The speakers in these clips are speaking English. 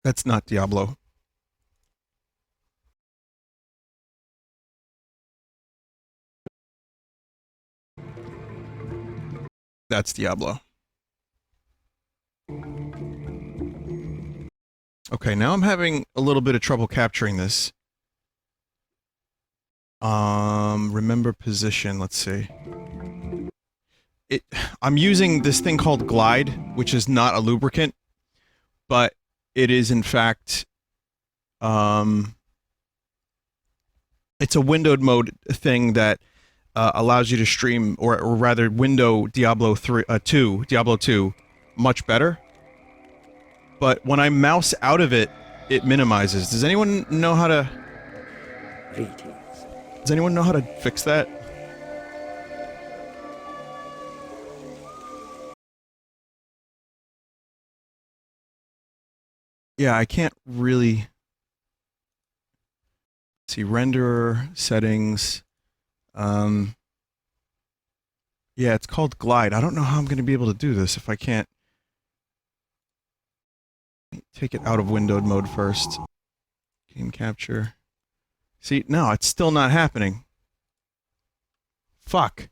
That's not Diablo. That's Diablo. Okay, now I'm having a little bit of trouble capturing this. Remember position, let's see. I'm using this thing called Glide, which is not a lubricant, but it is in fact, it's a windowed mode thing that allows you to stream, or rather window Diablo 2 much better. But when I mouse out of it, it minimizes. Does anyone know how to... Does anyone know how to fix that? Yeah, I can't really... Let's see, renderer, settings... Yeah, it's called Glide. I don't know how I'm going to be able to do this if I can't... Take it out of windowed mode first. Game capture. See, no, it's still not happening. Fuck.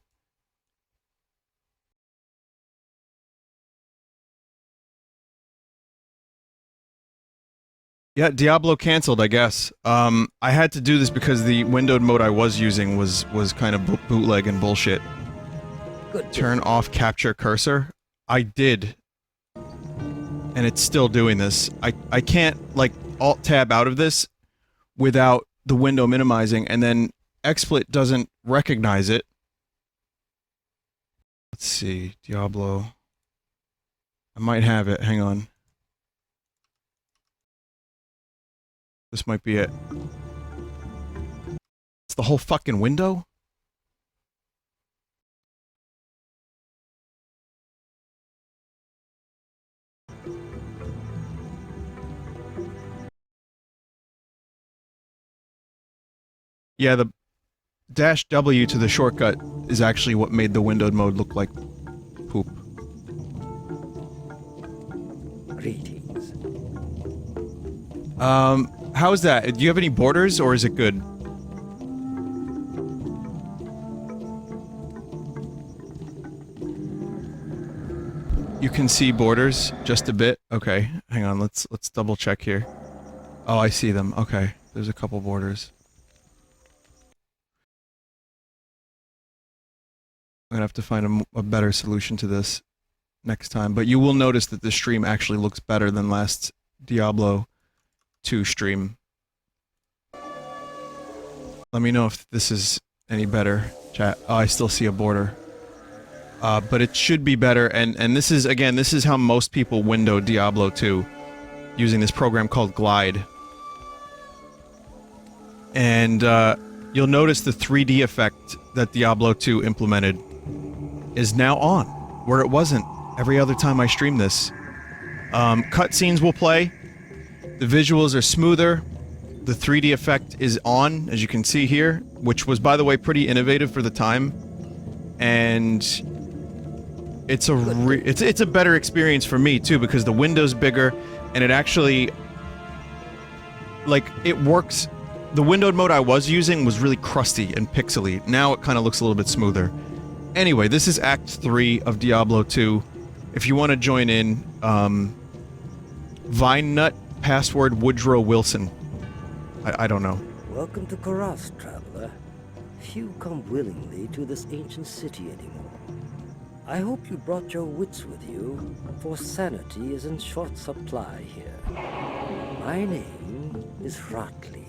Yeah, Diablo canceled, I guess. I had to do this because the windowed mode I was using was kind of bootleg and bullshit. Good. Turn off capture cursor. I did. And it's still doing this. I can't, like, alt-tab out of this without the window minimizing, and then XSplit doesn't recognize it. Let's see, Diablo. I might have it, hang on. This might be it. It's the whole fucking window? Yeah, the -W to the shortcut is actually what made the windowed mode look like poop. Greetings. How is that? Do you have any borders, or is it good? You can see borders just a bit? Okay, hang on, let's double check here. Oh, I see them. Okay, there's a couple borders. I'm gonna have to find a better solution to this next time, but you will notice that the stream actually looks better than last Diablo 2 stream. Let me know if this is any better, chat. Oh, I still see a border. But it should be better, and this is, again, this is how most people window Diablo 2, using this program called Glide. And, you'll notice the 3D effect that Diablo 2 implemented is now on, where it wasn't every other time I stream this. Cutscenes will play, the visuals are smoother, the 3D effect is on, as you can see here, which was, by the way, pretty innovative for the time, and it's a better experience for me, too, because the window's bigger, and it actually, like, it works. The windowed mode I was using was really crusty and pixely. Now it kind of looks a little bit smoother. Anyway, this is Act 3 of Diablo 2. If you want to join in, VineNut, password Woodrow Wilson. I don't know. Welcome to Karas, traveler. Few come willingly to this ancient city anymore. I hope you brought your wits with you, for sanity is in short supply here. My name is Ratley.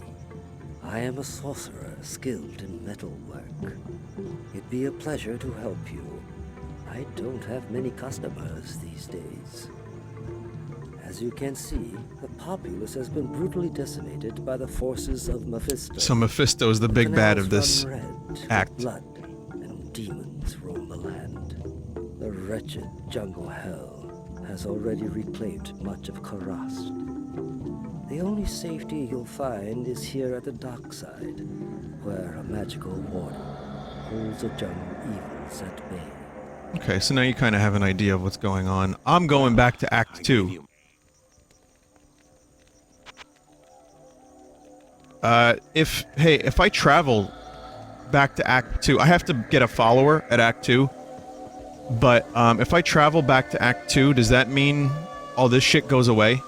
I am a sorcerer skilled in metalwork. It'd be a pleasure to help you. I don't have many customers these days. As you can see, the populace has been brutally decimated by the forces of Mephisto. So Mephisto is the big bad of this act. Blood and demons roam the land. The wretched jungle hell has already reclaimed much of Karas. The only safety you'll find is here at the dockside, where a magical warden holds the jungle evils at bay. Okay, so now you kind of have an idea of what's going on. I'm going back to Act 2. If I travel back to Act 2, I have to get a follower at Act 2. But, if I travel back to Act 2, does that mean all this shit goes away?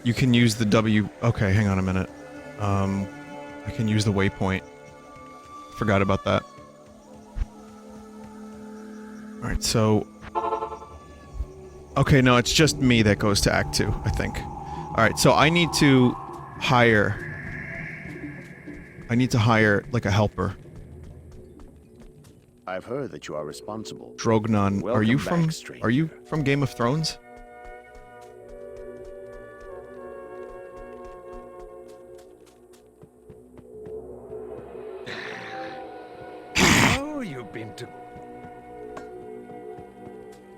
You can use the W... Okay, hang on a minute. I can use the waypoint. Forgot about that. Alright, so... Okay, no, it's just me that goes to Act 2, I think. Alright, so I need to hire... like, a helper. I've heard that you are responsible. Drognon, are Welcome you back, from... stranger. Are you from Game of Thrones? Oh, you've been to...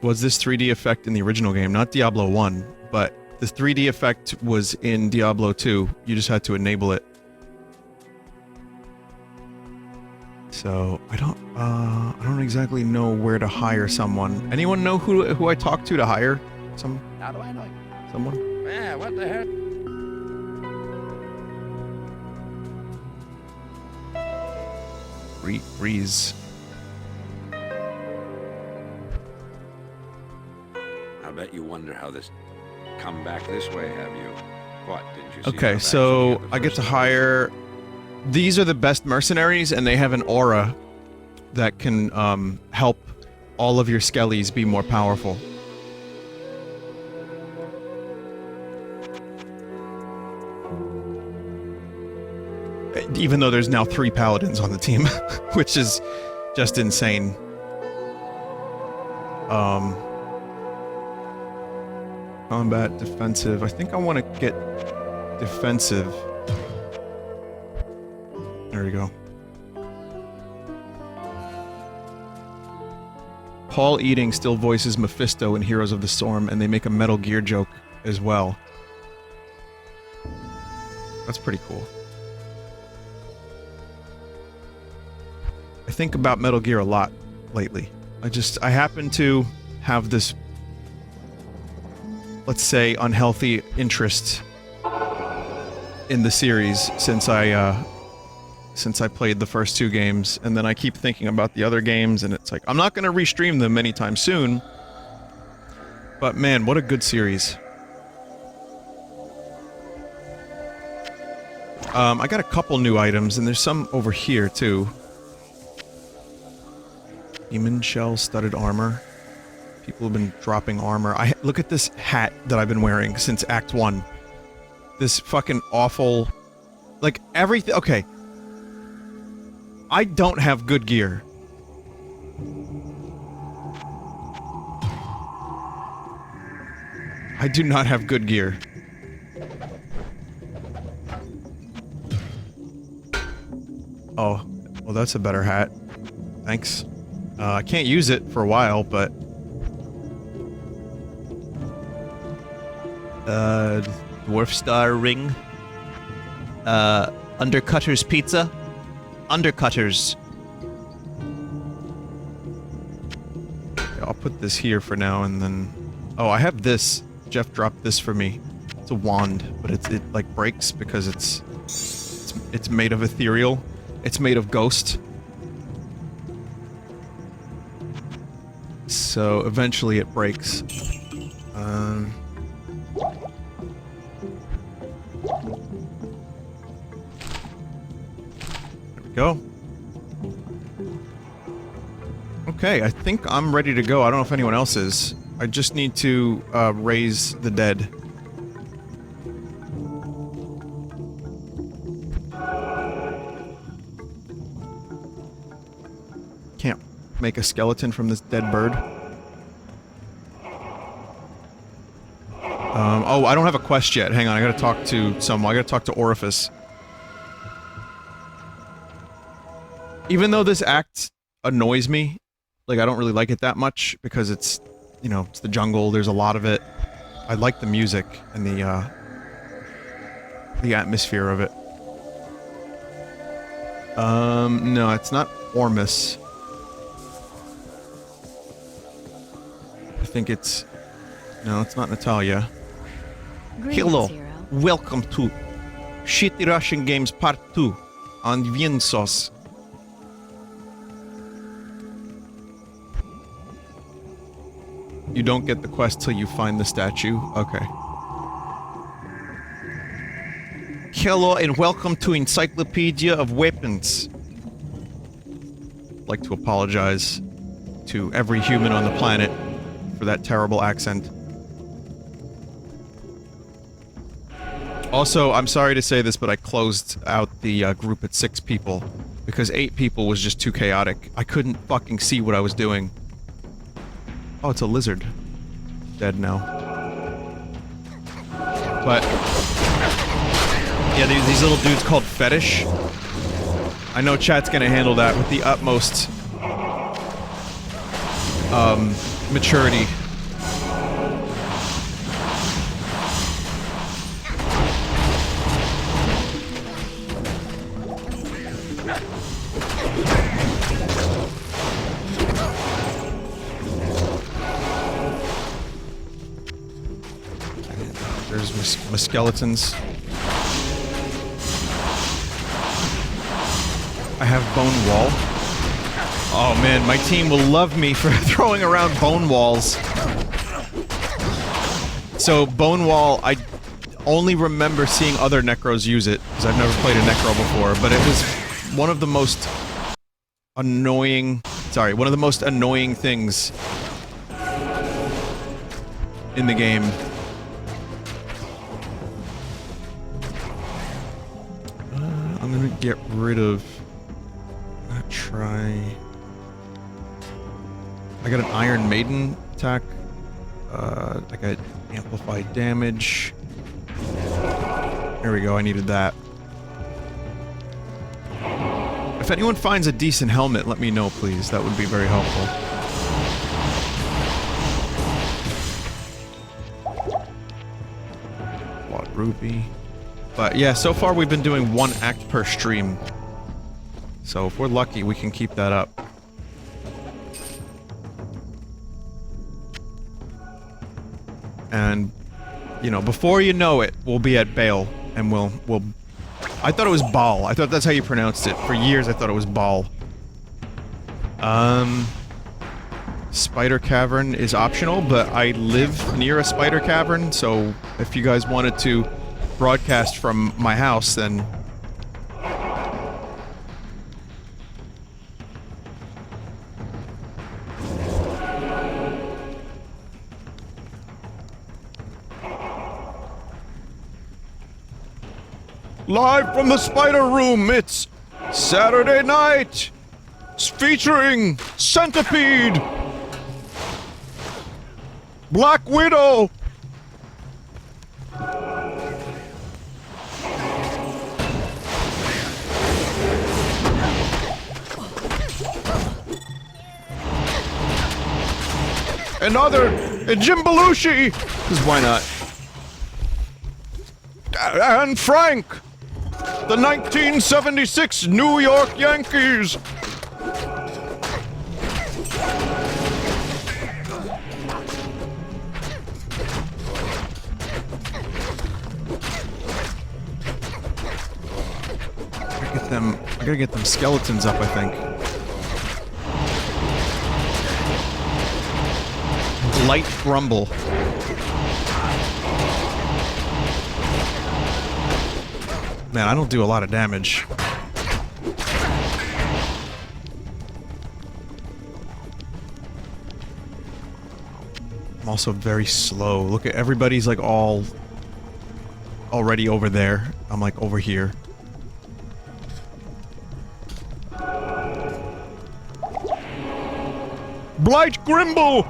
Was this 3D effect in the original game? Not Diablo 1, but the 3D effect was in Diablo 2. You just had to enable it. So, I don't exactly know where to hire someone. Anyone know who I talk to hire How do I know? someone? Yeah, what the hell? Reese. I bet you wonder how this... Come back this way, have you? What, didn't you see Okay, enough so action the I get to first time? hire... These are the best mercenaries, and they have an aura that can, help all of your skellies be more powerful. Even though there's now 3 paladins on the team, which is just insane. Combat, defensive. I think I want to get defensive. There we go. Paul Eating still voices Mephisto in Heroes of the Storm, and they make a Metal Gear joke as well. That's pretty cool. I think about Metal Gear a lot lately. I happen to have this, let's say, unhealthy interest in the series since I played the first 2 games, and then I keep thinking about the other games, and it's like, I'm not gonna restream them anytime soon, but man, what a good series. I got a couple new items, and there's some over here, too. Demon Shell Studded Armor. People have been dropping armor. Look at this hat that I've been wearing since Act 1. This fucking awful... Like, everything... Okay. I don't have good gear. I do not have good gear. Oh, well that's a better hat. Thanks. I can't use it for a while, but... Dwarf Star Ring. Undercutter's Pizza. Undercutters. I'll put this here for now, and then... Oh, I have this. Jeff dropped this for me. It's a wand, but it like breaks because it's made of ethereal. It's made of ghost. So eventually it breaks. There we go. Okay, I think I'm ready to go. I don't know if anyone else is. I just need to raise the dead. Can't make a skeleton from this dead bird. Oh, I don't have a quest yet. Hang on, I gotta talk to someone. I gotta talk to Orifice. Even though this act annoys me, like, I don't really like it that much, because it's, you know, it's the jungle, there's a lot of it. I like the music and the atmosphere of it. No, it's not Ormus. I think it's No, it's not Natalia. Hello. Hero. Welcome to Shitty Russian Games Part 2 on Vinesauce. You don't get the quest till you find the statue? Okay. Hello and welcome to Encyclopedia of Weapons. I'd like to apologize to every human on the planet for that terrible accent. Also, I'm sorry to say this, but I closed out the group at 6 people because 8 people was just too chaotic. I couldn't fucking see what I was doing. Oh, it's a lizard. Dead now. But yeah, these little dudes called Fetish. I know chat's gonna handle that with the utmost maturity. There's my skeletons. I have bone wall. Oh man, my team will love me for throwing around bone walls. So bone wall, I only remember seeing other necros use it because I've never played a necro before, but it was one of the most annoying, one of the most annoying things in the game. I'm gonna get rid of... I got an Iron Maiden attack. I got amplified damage. There we go, I needed that. If anyone finds a decent helmet, let me know, please. That would be very helpful. What, rupee? But yeah, so far we've been doing 1 act per stream. So if we're lucky, we can keep that up. And, you know, before you know it, we'll be at Bale, and we'll... I thought it was Baal. I thought that's how you pronounced it. For years, I thought it was Baal. Spider Cavern is optional, but I live near a spider cavern, so if you guys wanted to broadcast from my house, then... Live from the Spider Room, it's Saturday night! It's featuring Centipede! Black Widow! Another Jim Belushi! Because why not? And Frank! The 1976 New York Yankees! I gotta get them skeletons up, I think. Light Grumble. Man, I don't do a lot of damage. I'm also very slow. Look at everybody's like already over there. I'm like over here. Blight Grimble!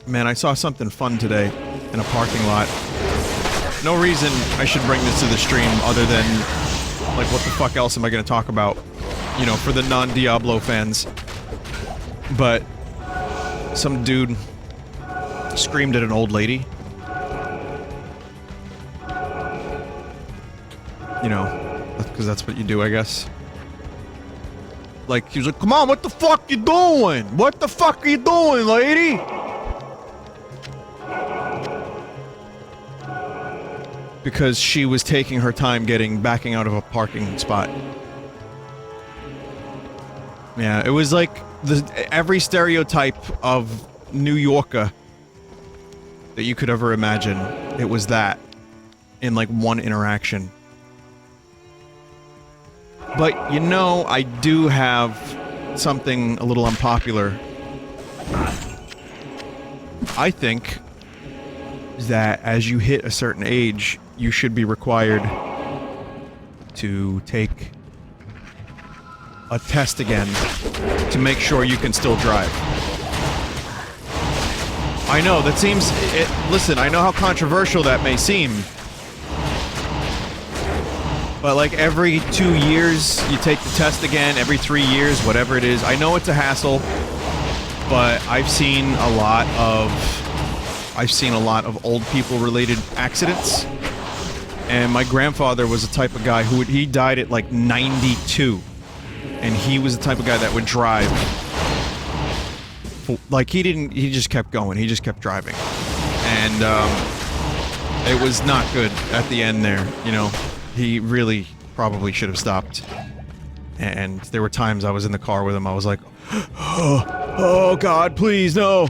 Man, I saw something fun today in a parking lot. No reason I should bring this to the stream other than, like, what the fuck else am I gonna talk about? you know, for the non-Diablo fans. But some dude screamed at an old lady. You know, because that's what you do, I guess. Like, he was like, come on, what the fuck you doing? What the fuck are you doing, lady? Because she was taking her time backing out of a parking spot. Yeah, it was like every stereotype of New Yorker that you could ever imagine. It was that in like one interaction. But you know, I do have something a little unpopular. I think that as you hit a certain age, you should be required to take a test again to make sure you can still drive. I know, that seems... listen, I know how controversial that may seem. But like every 2 years, you take the test again, every 3 years, whatever it is. I know it's a hassle, but I've seen a lot of old people related accidents. And my grandfather was the type of guy he died at like 92. And he was the type of guy that would drive. Like he just kept going, he just kept driving. And it was not good at the end there, you know. He really probably should have stopped. And there were times I was in the car with him, I was like, oh God, please, no!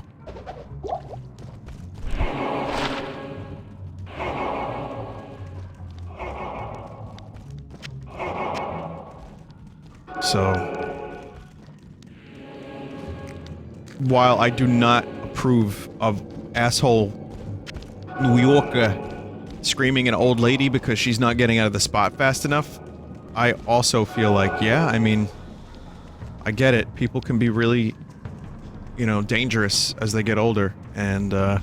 So, while I do not approve of asshole New Yorker screaming at an old lady because she's not getting out of the spot fast enough, I also feel like, yeah, I mean, I get it. People can be really, you know, dangerous as they get older, and,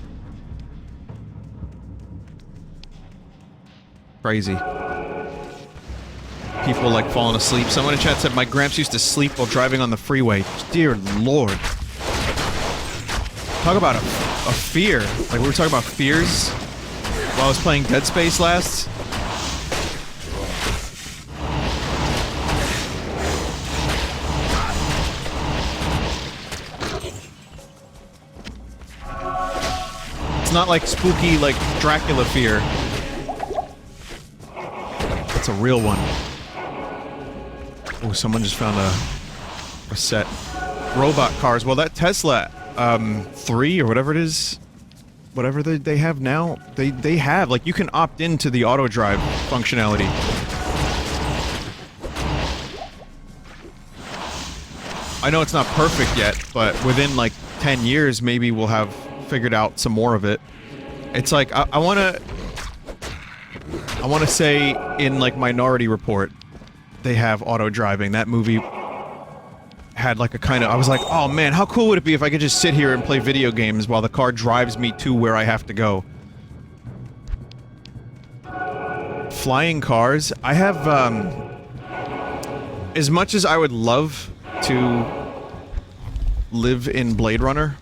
crazy. People, like, falling asleep. Someone in chat said, my gramps used to sleep while driving on the freeway. Dear Lord. Talk about a fear. Like, we were talking about fears while I was playing Dead Space last. It's not like spooky, like, Dracula fear. It's a real one. Oh, someone just found a set. Robot cars. Well, that Tesla, 3 or whatever it is, whatever they have now, they have, like, you can opt into the auto drive functionality. I know it's not perfect yet, but within, like, 10 years, maybe we'll have figured out some more of it. It's like, I wanna say in, like, Minority Report, they have auto driving. That movie had like a kind of... I was like, oh man, how cool would it be if I could just sit here and play video games while the car drives me to where I have to go? Flying cars. I have, as much as I would love to live in Blade Runner,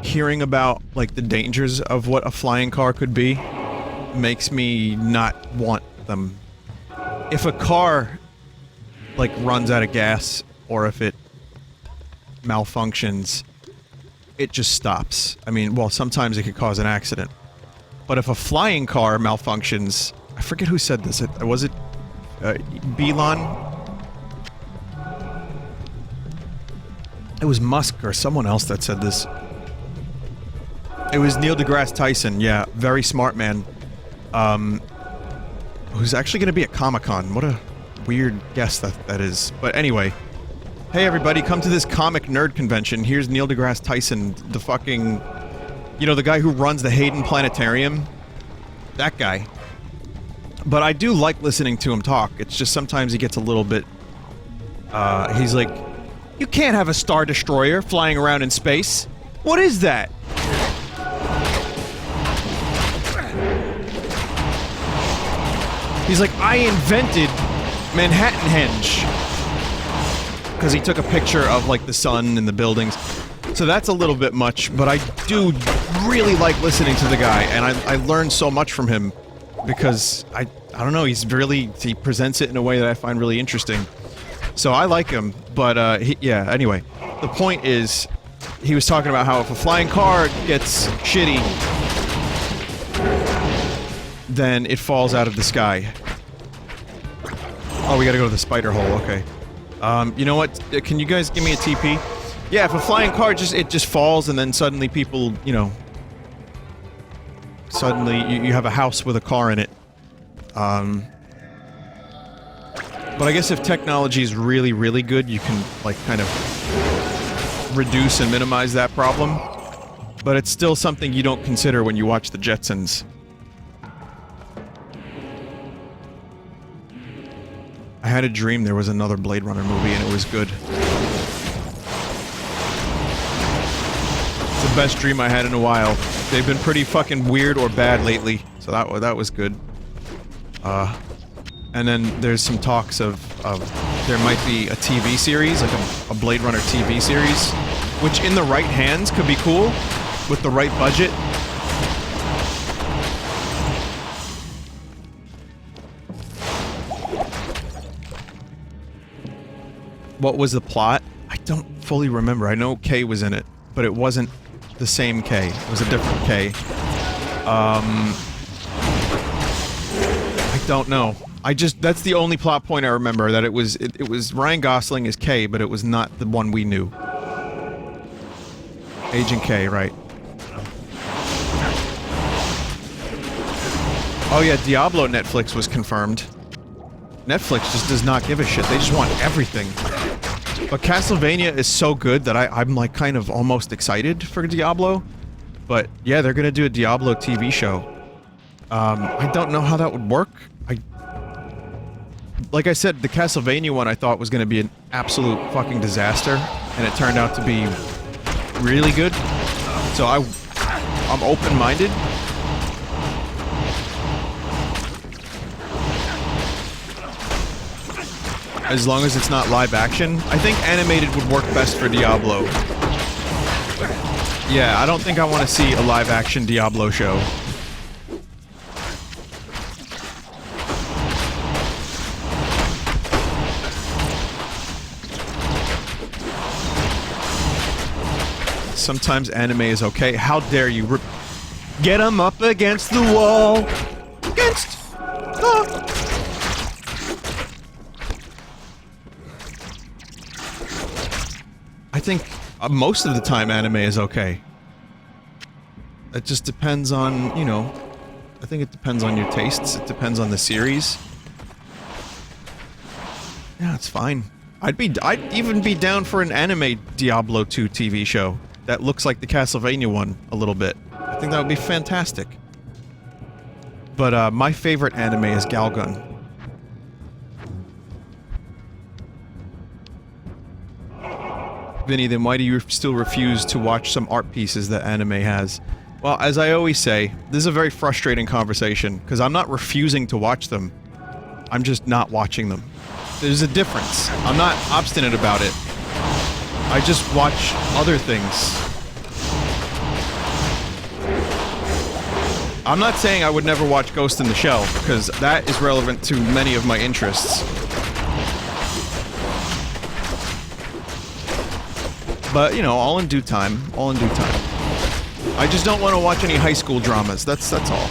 hearing about, like, the dangers of what a flying car could be makes me not want them. If a car, like, runs out of gas, or if it malfunctions, it just stops. I mean, well, sometimes it could cause an accident. But if a flying car malfunctions... I forget who said this. Was it... Belon? It was Musk or someone else that said this. It was Neil deGrasse Tyson, yeah, very smart man. Who's actually gonna be at Comic-Con. What a weird guess that is. But anyway. Hey everybody, come to this comic nerd convention. Here's Neil deGrasse Tyson, the fucking... You know, the guy who runs the Hayden Planetarium? That guy. But I do like listening to him talk. It's just sometimes he gets a little bit... he's like... You can't have a Star Destroyer flying around in space. What is that? He's like, I invented Manhattan Henge. Because he took a picture of, like, the sun and the buildings. So that's a little bit much, but I do really like listening to the guy, and I learned so much from him. Because, I don't know, he presents it in a way that I find really interesting. So I like him, but, yeah, anyway. The point is, he was talking about how if a flying car gets shitty, then it falls out of the sky. Oh, we gotta go to the spider hole, okay. You know what? Can you guys give me a TP? Yeah, if a flying car just falls and then suddenly people, you know... Suddenly you have a house with a car in it. But I guess if technology is really, really good, you can, like, kind of reduce and minimize that problem. But it's still something you don't consider when you watch the Jetsons. I had a dream there was another Blade Runner movie and it was good. It's the best dream I had in a while. They've been pretty fucking weird or bad lately, so that was good. And then there's some talks of there might be a TV series, like a Blade Runner TV series, which in the right hands could be cool, with the right budget. What was the plot? I don't fully remember. I know Kay was in it, but it wasn't the same Kay. It was a different Kay. I don't know. That's the only plot point I remember, that it was Ryan Gosling as Kay, but it was not the one we knew. Agent K, right. Oh yeah, Diablo Netflix was confirmed. Netflix just does not give a shit. They just want everything. But Castlevania is so good that I'm like kind of almost excited for Diablo. But yeah, they're gonna do a Diablo TV show. I don't know how that would work. Like I said, the Castlevania one I thought was gonna be an absolute fucking disaster, and it turned out to be really good. So I'm open-minded. As long as it's not live action. I think animated would work best for Diablo. Yeah, I don't think I want to see a live action Diablo show. Sometimes anime is okay. How dare you get them up against the wall. Against the... I think most of the time anime is okay. It just depends on, you know, I think it depends on your tastes, it depends on the series. Yeah, it's fine. I'd even be down for an anime Diablo 2 TV show that looks like the Castlevania one a little bit. I think that would be fantastic. But my favorite anime is Galgun. Vinny, then why do you still refuse to watch some art pieces that anime has? Well, as I always say, this is a very frustrating conversation, because I'm not refusing to watch them. I'm just not watching them. There's a difference. I'm not obstinate about it. I just watch other things. I'm not saying I would never watch Ghost in the Shell, because that is relevant to many of my interests. But, you know, all in due time. All in due time. I just don't want to watch any high school dramas. That's all.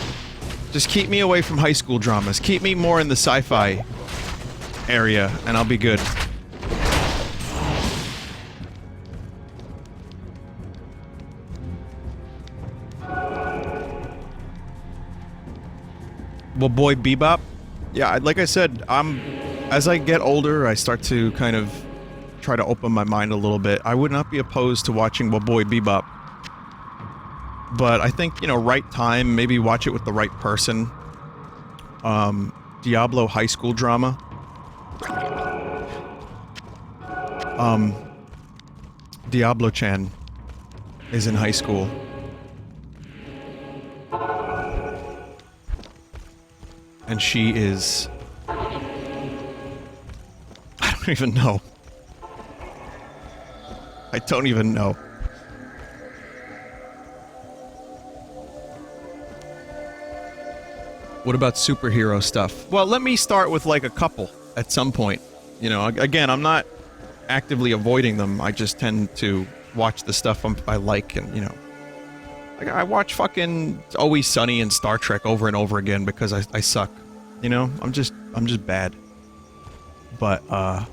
Just keep me away from high school dramas. Keep me more in the sci-fi area, and I'll be good. Well, boy, Bebop. Yeah, like I said, as I get older, I start to kind of try to open my mind a little bit. I would not be opposed to watching Well Boy Bebop. But I think, you know, right time, maybe watch it with the right person. Diablo high school drama. Diablo-chan is in high school. And she is... I don't even know. I don't even know. What about superhero stuff? Well, let me start with like a couple at some point. You know, again, I'm not actively avoiding them. I just tend to watch the stuff I like, and you know, like I watch fucking Always Sunny and Star Trek over and over again because I suck. You know, I'm just bad. But I'm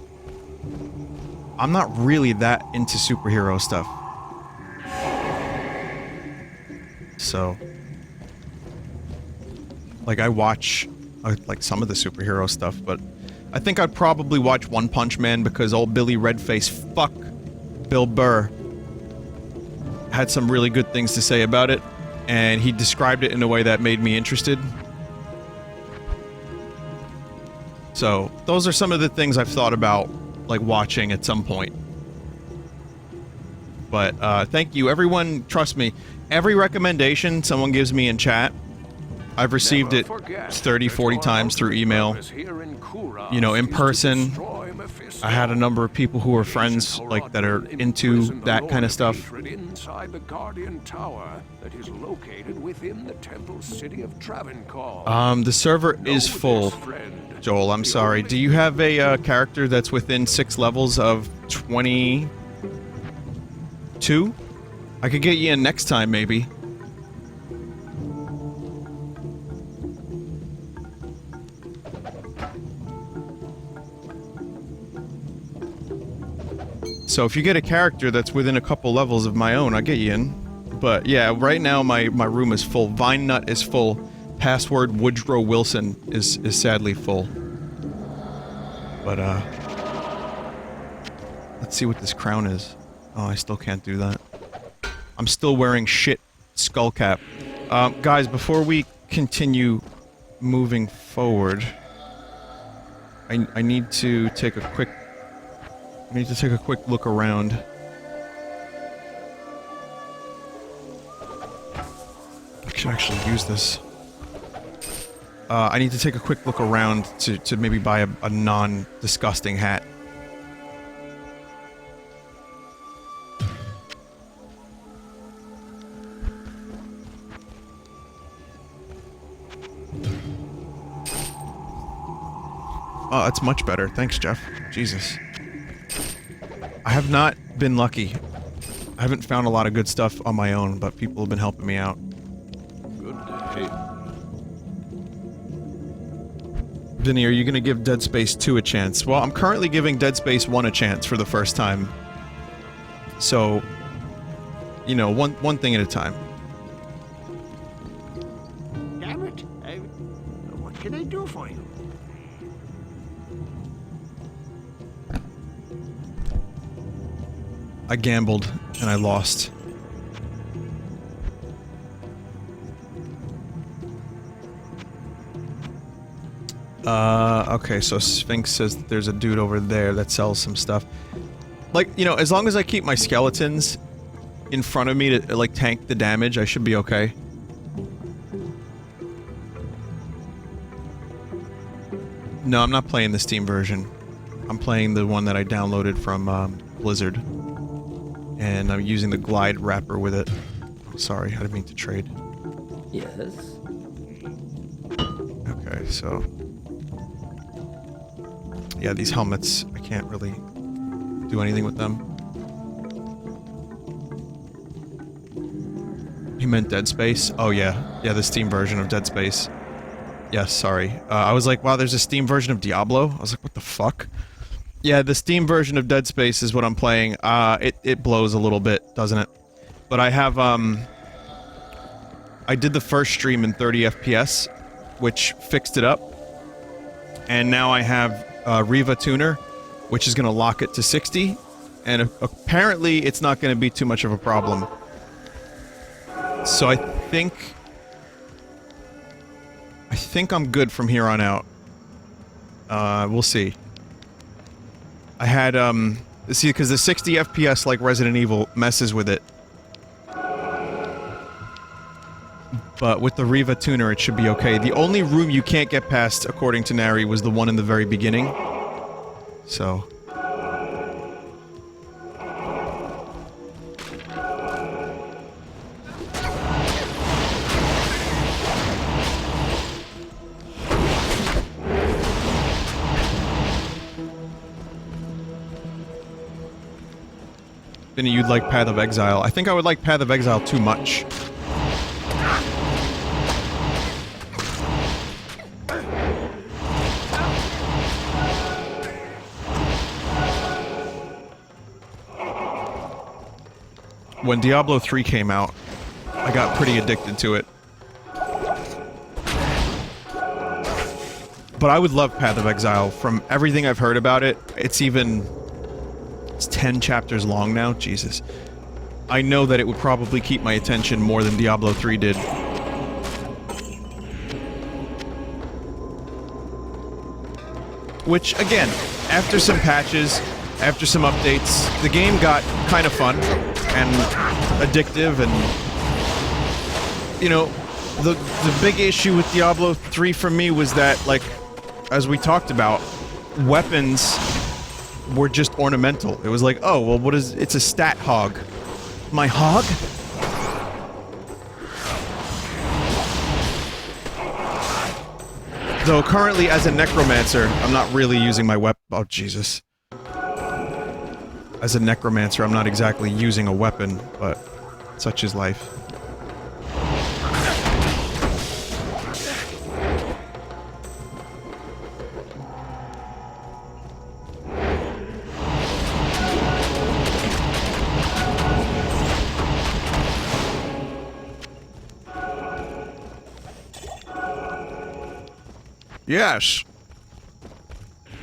not really that into superhero stuff. So, like, I watch like some of the superhero stuff, but I think I'd probably watch One Punch Man because old Billy Redface, fuck Bill Burr, had some really good things to say about it, and he described it in a way that made me interested. So, those are some of the things I've thought about, like, watching at some point. But, thank you. Everyone, trust me, every recommendation someone gives me in chat, I've received it 30, 40 times through email. You know, in person. I had a number of people who were friends, like, that are into that kind of stuff. Inside the Guardian Tower that is located within the temple city of Travancore. The server is full. Joel, I'm sorry. Do you have a character that's within 6 levels of 22? I could get you in next time, maybe. So if you get a character that's within a couple levels of my own, I'll get you in. But yeah, right now my room is full. Vine Nut is full. Password Woodrow Wilson is sadly full. But let's see what this crown is. Oh, I still can't do that. I'm still wearing shit skull cap. Guys, before we continue moving forward, I need to take a quick look around. I should actually use this. I need to take a quick look around to maybe buy a non-disgusting hat. Oh, that's much better. Thanks, Jeff. Jesus. I have not been lucky. I haven't found a lot of good stuff on my own, but people have been helping me out. Good day. Vinny, are you gonna give Dead Space 2 a chance? Well, I'm currently giving Dead Space 1 a chance for the first time. So, you know, one thing at a time. Damn it! What can I do for you? I gambled, and I lost. Okay, so Sphinx says that there's a dude over there that sells some stuff. Like, you know, as long as I keep my skeletons in front of me to, like, tank the damage, I should be okay. No, I'm not playing the Steam version. I'm playing the one that I downloaded from, Blizzard. And I'm using the glide wrapper with it. Sorry, I didn't mean to trade. Yes? Okay, so... yeah, these helmets, I can't really do anything with them. You meant Dead Space? Oh yeah. Yeah, the Steam version of Dead Space. Yes, sorry. I was like, wow, there's a Steam version of Diablo? I was like, what the fuck? Yeah, the Steam version of Dead Space is what I'm playing. It blows a little bit, doesn't it? But I have, I did the first stream in 30 FPS, which fixed it up. And now I have, Riva Tuner, which is gonna lock it to 60. And apparently, it's not gonna be too much of a problem. So I think I'm good from here on out. We'll see. I had, see, because the 60 FPS, like Resident Evil, messes with it. but with the Riva tuner, it should be okay. The only room you can't get past, according to Nary, was the one in the very beginning. So... Vinny, you'd like Path of Exile. I think I would like Path of Exile too much. When Diablo 3 came out, I got pretty addicted to it. But I would love Path of Exile. From everything I've heard about it, it's 10 chapters long now? Jesus. I know that it would probably keep my attention more than Diablo 3 did. Which, again, after some patches, after some updates, the game got kind of fun and addictive and... You know, the big issue with Diablo 3 for me was that, like, as we talked about, weapons were just ornamental. It was like, oh, well, what is... It's a stat hog. My hog? Though currently, as a Necromancer, I'm not really using my weapon. Oh, Jesus. As a Necromancer, I'm not exactly using a weapon, but such is life. Yes.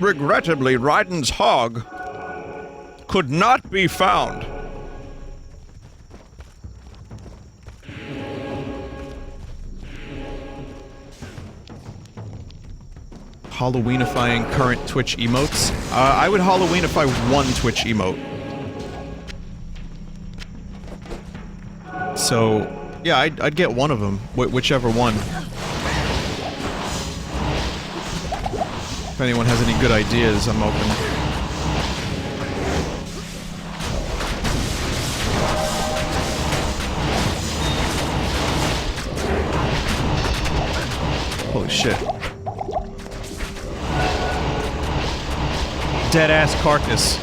Regrettably, Raiden's hog could not be found. Halloweenifying current Twitch emotes? I would Halloweenify one Twitch emote. So, yeah, I'd get one of them, whichever one. If anyone has any good ideas, I'm open. Holy shit. Dead-ass carcass.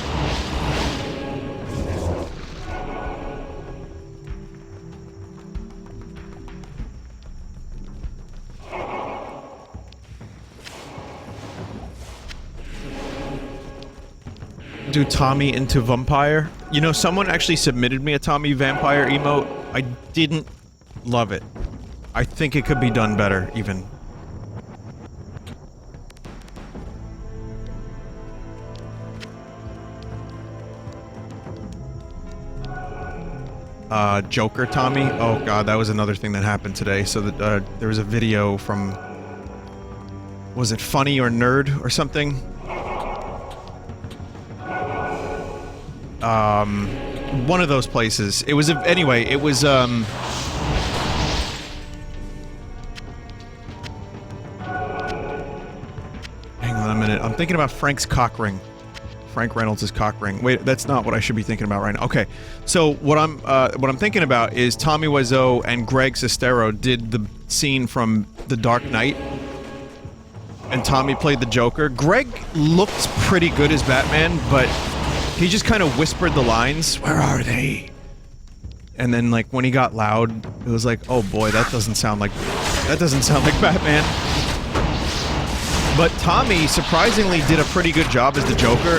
Do Tommy into vampire? You know, someone actually submitted me a Tommy vampire emote. I didn't love it. I think it could be done better, even. Joker Tommy? Oh god, that was another thing that happened today. So that, there was a video from... Was it Funny or Nerd or something? One of those places. It was, anyway, it was, hang on a minute. I'm thinking about Frank's cock ring. Frank Reynolds' cock ring. Wait, that's not what I should be thinking about right now. Okay, so what I'm thinking about is Tommy Wiseau and Greg Sestero did the scene from The Dark Knight, and Tommy played the Joker. Greg looked pretty good as Batman, but he just kind of whispered the lines, "Where are they?" And then, like, when he got loud, it was like, oh boy, that doesn't sound like Batman. But Tommy surprisingly did a pretty good job as the Joker.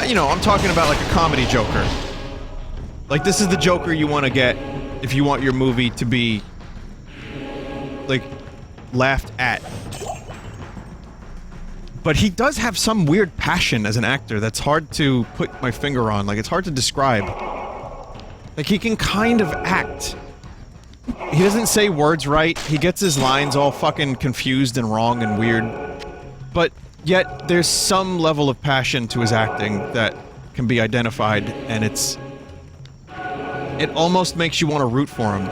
You know, I'm talking about like a comedy Joker. Like, this is the Joker you want to get if you want your movie to be, like, laughed at. But he does have some weird passion as an actor that's hard to put my finger on. Like, it's hard to describe. Like, he can kind of act. He doesn't say words right. He gets his lines all fucking confused and wrong and weird. But yet, there's some level of passion to his acting that can be identified, and it almost makes you want to root for him.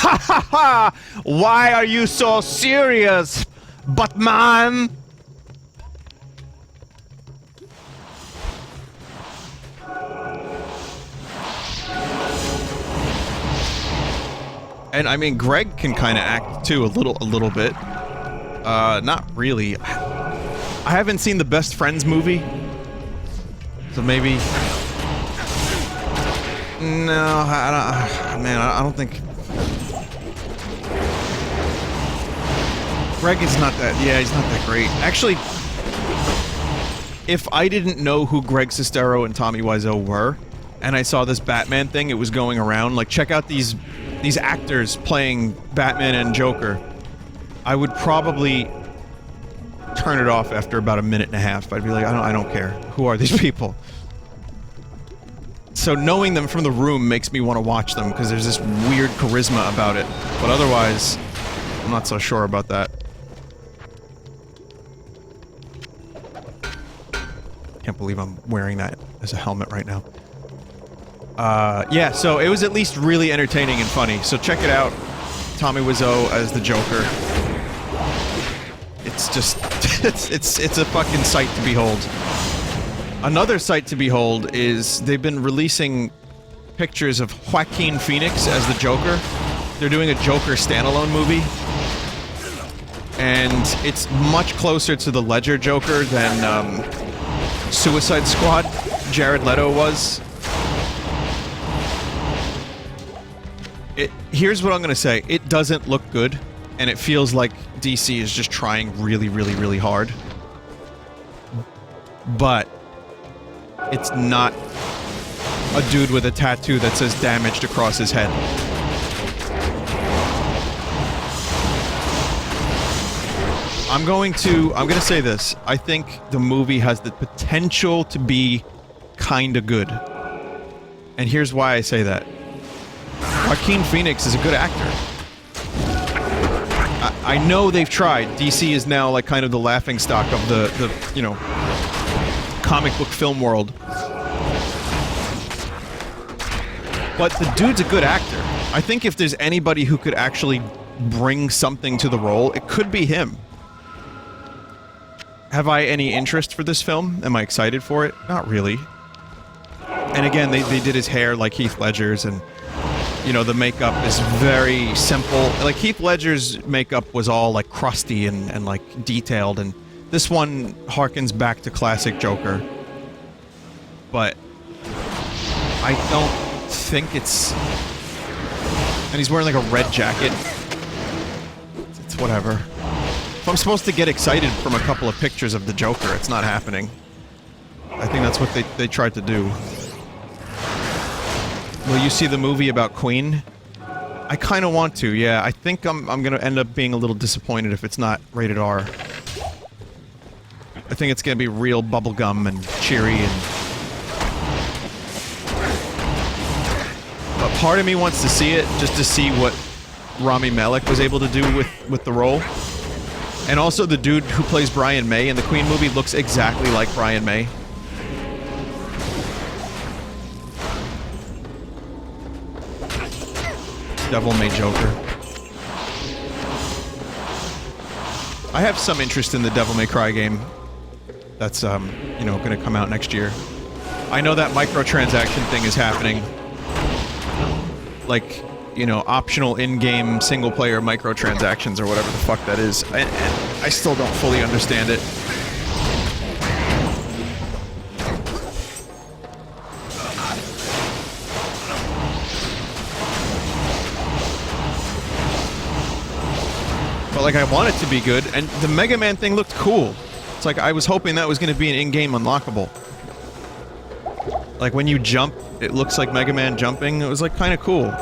Ha ha ha! Why are you so serious, Batman? And I mean, Greg can kind of act too, a little bit. Not really. I haven't seen the Best Friends movie, so maybe. No, I don't think. Greg is not that. Yeah, he's not that great. Actually, if I didn't know who Greg Sestero and Tommy Wiseau were, and I saw this Batman thing, it was going around. Like, check out these actors playing Batman and Joker. I would probably turn it off after about a minute and a half. I'd be like, I don't care. Who are these people? So knowing them from the room makes me want to watch them because there's this weird charisma about it. But otherwise, I'm not so sure about that. Can't believe I'm wearing that as a helmet right now. Yeah, so it was at least really entertaining and funny. So check it out. Tommy Wiseau as the Joker. It's just, it's a fucking sight to behold. Another sight to behold is they've been releasing pictures of Joaquin Phoenix as the Joker. They're doing a Joker standalone movie. And it's much closer to the Ledger Joker than Suicide Squad Jared Leto was. Here's what I'm gonna say. It doesn't look good, and it feels like DC is just trying really, really, really hard. But it's not a dude with a tattoo that says damaged across his head. I'm gonna say this. I think the movie has the potential to be kinda good. And here's why I say that. Joaquin Phoenix is a good actor. I know they've tried. DC is now like kind of the laughingstock of the you know, comic book film world. But the dude's a good actor. I think if there's anybody who could actually bring something to the role, it could be him. Have I any interest for this film? Am I excited for it? Not really. And again, they did his hair like Heath Ledger's, and you know, the makeup is very simple. Like, Heath Ledger's makeup was all, like, crusty and like, detailed, and this one harkens back to classic Joker. But I don't think it's... And he's wearing, like, a red jacket. It's whatever. If I'm supposed to get excited from a couple of pictures of the Joker, it's not happening. I think that's what they tried to do. Will you see the movie about Queen? I kind of want to, yeah. I think I'm gonna end up being a little disappointed if it's not rated R. I think it's gonna be real bubblegum and cheery and... But part of me wants to see it, just to see what Rami Malek was able to do with the role. And also the dude who plays Brian May in the Queen movie looks exactly like Brian May. Devil May Joker. I have some interest in the Devil May Cry game. That's, you know, gonna come out next year. I know that microtransaction thing is happening. Like, you know, optional in-game single-player microtransactions or whatever the fuck that is. And I still don't fully understand it. But, like, I want it to be good, and the Mega Man thing looked cool. It's like, I was hoping that was going to be an in-game unlockable. Like, when you jump, it looks like Mega Man jumping. It was, like, kind of cool.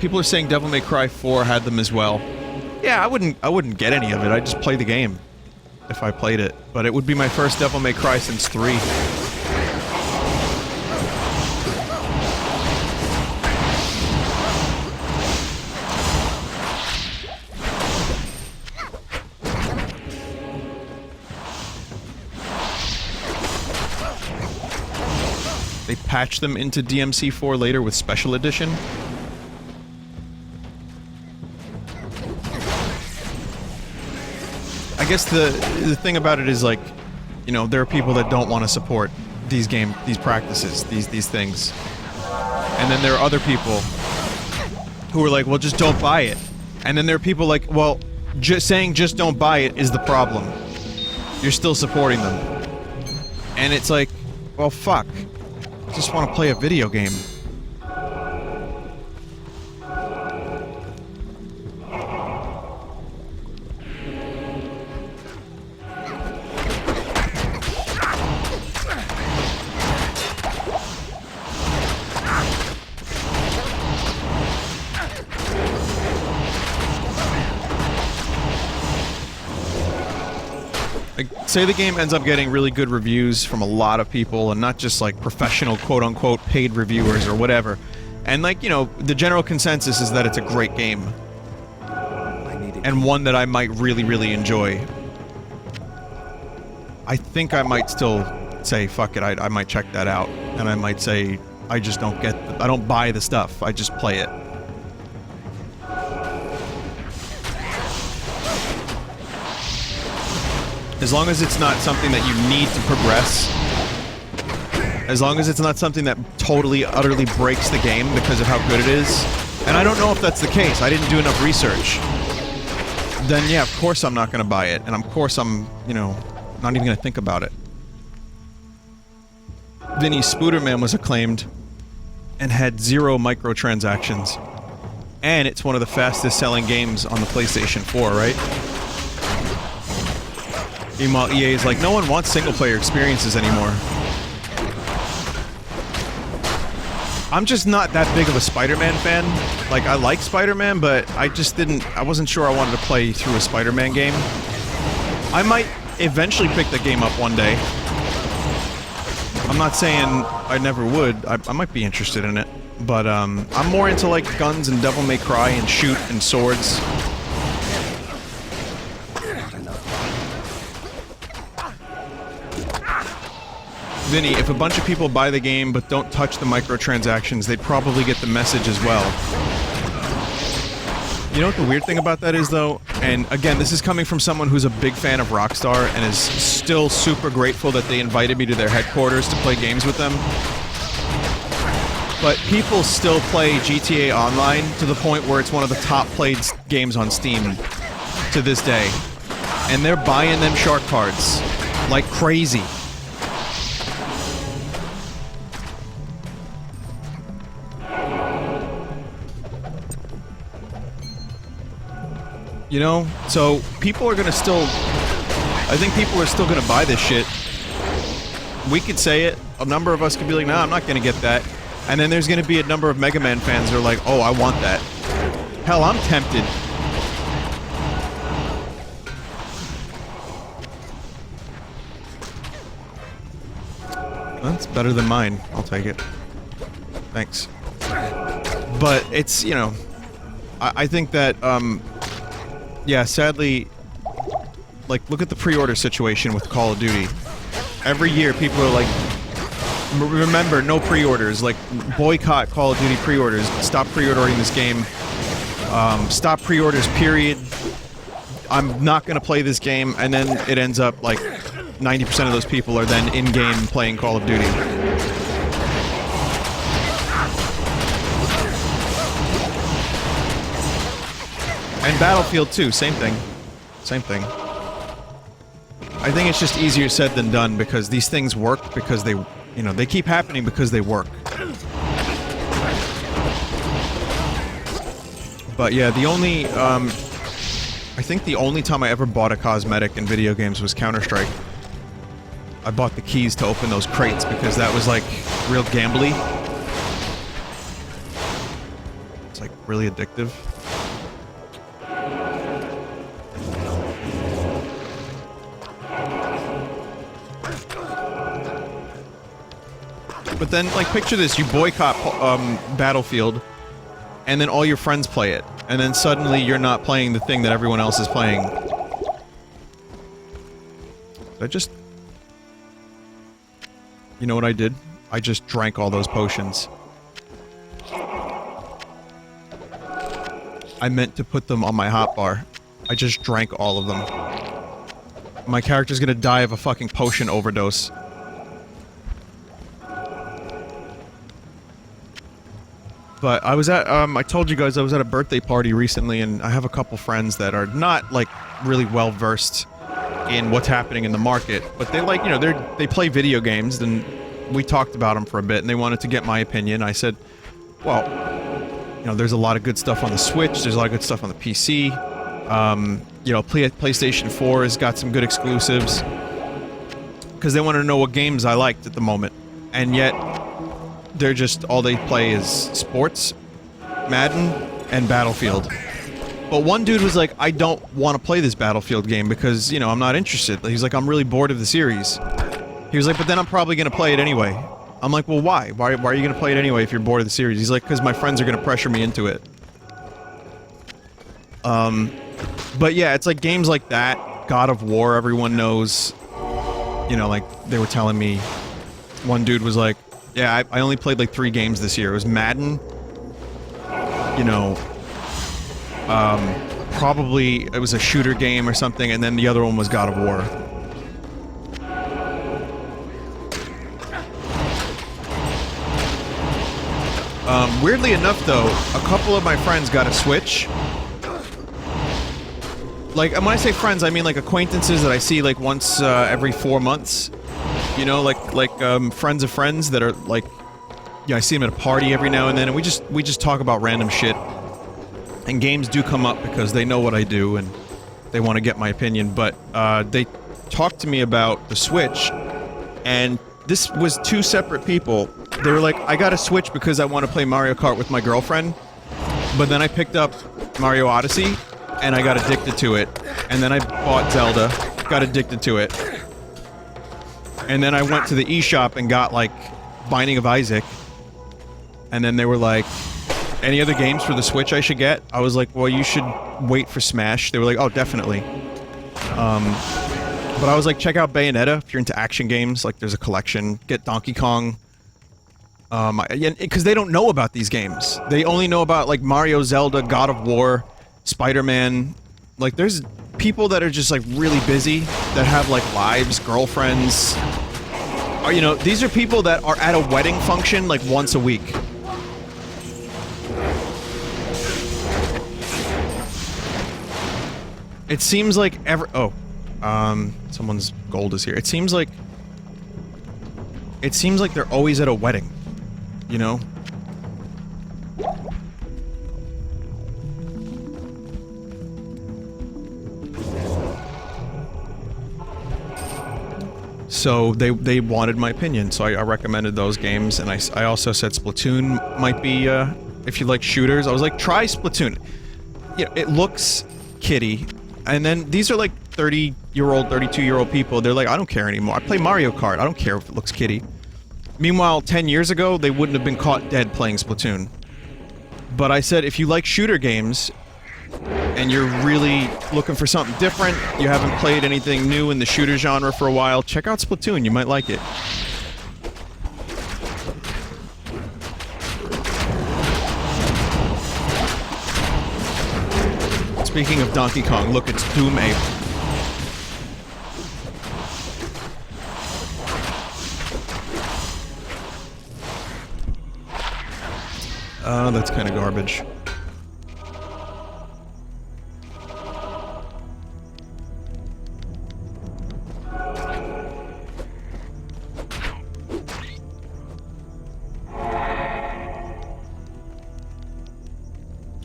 People are saying Devil May Cry 4 had them as well. Yeah, I wouldn't get any of it. I'd just play the game if I played it. But it would be my first Devil May Cry since 3. They patch them into DMC4 later with Special Edition. I guess the thing about it is, like, you know, there are people that don't want to support these practices, these things. And then there are other people who are like, well, just don't buy it. And then there are people like, well, saying just don't buy it is the problem. You're still supporting them. And it's like, well, fuck. I just want to play a video game. Say the game ends up getting really good reviews from a lot of people, and not just like professional quote-unquote paid reviewers or whatever. And like, you know, the general consensus is that it's a great game. And one that I might really, really enjoy. I think I might still say, fuck it, I might check that out. And I might say, I just don't get, I don't buy the stuff, I just play it. As long as it's not something that you need to progress. As long as it's not something that totally, utterly breaks the game because of how good it is. And I don't know if that's the case. I didn't do enough research. Then yeah, of course I'm not going to buy it. And of course I'm, you know, not even going to think about it. Vinny, Spooderman was acclaimed and had 0 microtransactions. And it's one of the fastest selling games on the PlayStation 4, right? Meanwhile, EA is like, no one wants single-player experiences anymore. I'm just not that big of a Spider-Man fan. Like, I like Spider-Man, but I wasn't sure I wanted to play through a Spider-Man game. I might eventually pick the game up one day. I'm not saying I never would. I might be interested in it. But, I'm more into, like, guns and Devil May Cry and shoot and swords. Vinny, if a bunch of people buy the game but don't touch the microtransactions, they'd probably get the message as well. You know what the weird thing about that is, though? And again, this is coming from someone who's a big fan of Rockstar and is still super grateful that they invited me to their headquarters to play games with them. But people still play GTA Online to the point where it's one of the top played games on Steam to this day. And they're buying them shark cards like crazy. You know, so people are gonna still... I think people are still gonna buy this shit. We could say it. A number of us could be like, nah, I'm not gonna get that. And then there's gonna be a number of Mega Man fans who are like, oh, I want that. Hell, I'm tempted. That's better than mine. I'll take it. Thanks. But it's, you know... I think that, yeah, sadly, like, look at the pre-order situation with Call of Duty. Every year, people are like, remember, no pre-orders. Like, boycott Call of Duty pre-orders. Stop pre-ordering this game. Stop pre-orders, period. I'm not gonna play this game. And then it ends up, like, 90% of those people are then in-game playing Call of Duty. And Battlefield 2, same thing. Same thing. I think it's just easier said than done because these things work because they, you know, they keep happening because they work. But yeah, the only, I think the only time I ever bought a cosmetic in video games was Counter-Strike. I bought the keys to open those crates because that was like real gambly. It's like really addictive. But then, like, picture this, you boycott Battlefield, and then all your friends play it, and then suddenly you're not playing the thing that everyone else is playing. I just... You know what I did? I just drank all those potions. I meant to put them on my hotbar. I just drank all of them. My character's gonna die of a fucking potion overdose. But I was at, I told you guys I was at a birthday party recently, and I have a couple friends that are not, like, really well-versed in what's happening in the market, but they, like, you know, they play video games, and we talked about them for a bit, and they wanted to get my opinion. I said, well, you know, there's a lot of good stuff on the Switch, there's a lot of good stuff on the PC, you know, PlayStation 4 has got some good exclusives, because they wanted to know what games I liked at the moment, and yet they're just, all they play is sports, Madden, and Battlefield. But one dude was like, I don't want to play this Battlefield game because, you know, I'm not interested. He's like, I'm really bored of the series. He was like, but then I'm probably going to play it anyway. I'm like, well, why? Why are you going to play it anyway if you're bored of the series? He's like, because my friends are going to pressure me into it. But yeah, it's like games like that, God of War, everyone knows. You know, like, they were telling me, one dude was like, yeah, I only played like 3 games this year. It was Madden, you know, probably it was a shooter game or something, and then the other one was God of War. Weirdly enough, though, a couple of my friends got a Switch. Like, and when I say friends, I mean like acquaintances that I see like once every 4 months. You know, like friends of friends that are like, yeah, I see them at a party every now and then, and we just talk about random shit. And games do come up because they know what I do and they want to get my opinion. But they talked to me about the Switch, and this was 2 separate people. They were like, I got a Switch because I want to play Mario Kart with my girlfriend, but then I picked up Mario Odyssey and I got addicted to it, and then I bought Zelda, got addicted to it. And then I went to the eShop and got, like, Binding of Isaac. And then they were like, any other games for the Switch I should get? I was like, well, you should wait for Smash. They were like, oh, definitely. But I was like, check out Bayonetta if you're into action games. Like, there's a collection. Get Donkey Kong. Because they don't know about these games. They only know about, like, Mario, Zelda, God of War, Spider-Man. Like, there's people that are just, like, really busy, that have, like, lives, girlfriends. Or, you know, these are people that are at a wedding function, like, once a week. It seems like someone's gold is here. It seems like they're always at a wedding, you know? So they wanted my opinion, so I recommended those games, and I also said Splatoon might be, if you like shooters. I was like, try Splatoon. You know, it looks kiddie, and then these are like 30-year-old, 32-year-old people. They're like, I don't care anymore. I play Mario Kart. I don't care if it looks kiddie. Meanwhile, 10 years ago, they wouldn't have been caught dead playing Splatoon. But I said, if you like shooter games, and you're really looking for something different, you haven't played anything new in the shooter genre for a while, check out Splatoon, you might like it. Speaking of Donkey Kong, look, it's Doom Ape. That's kind of garbage.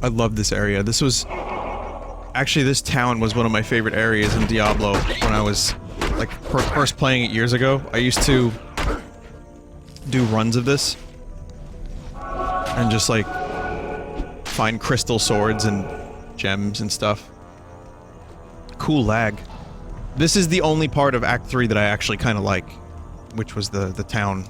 I love this area. This was... Actually, this town was one of my favorite areas in Diablo when I was, like, first playing it years ago. I used to do runs of this. And just, like, find crystal swords and gems and stuff. Cool lag. This is the only part of Act 3 that I actually kind of like, which was the town.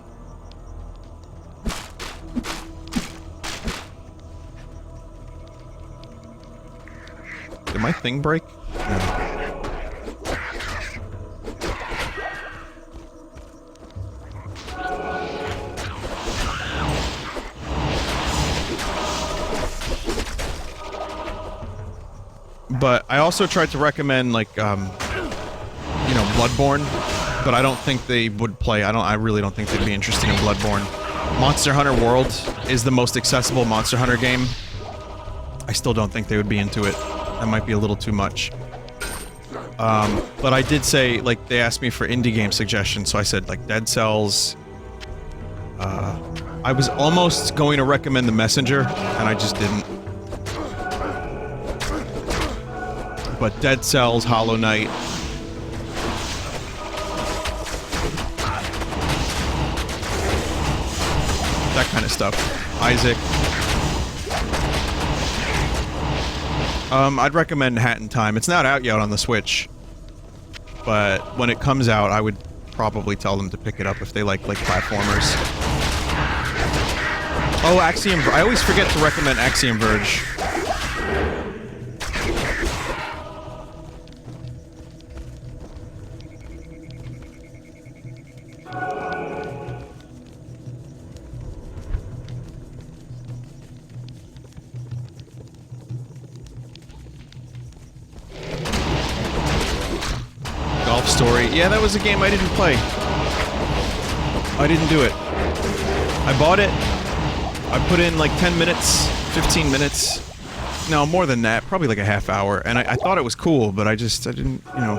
Did my thing break? No. But I also tried to recommend, like, you know, Bloodborne, but I don't think they would play. I really don't think they'd be interested in Bloodborne. Monster Hunter World is the most accessible Monster Hunter game. I still don't think they would be into it. That might be a little too much. But I did say, like, they asked me for indie game suggestions, so I said, like, Dead Cells. I was almost going to recommend The Messenger, and I just didn't. But Dead Cells, Hollow Knight. That kind of stuff. Isaac. I'd recommend Hat in Time. It's not out yet on the Switch. But when it comes out, I would probably tell them to pick it up if they like platformers. Oh, Axiom... I always forget to recommend Axiom Verge. Golf Story. Yeah, that was a game I didn't play. I didn't do it. I bought it. I put in like 10 minutes, 15 minutes. No, more than that. Probably like a half hour. And I thought it was cool, but I didn't, you know.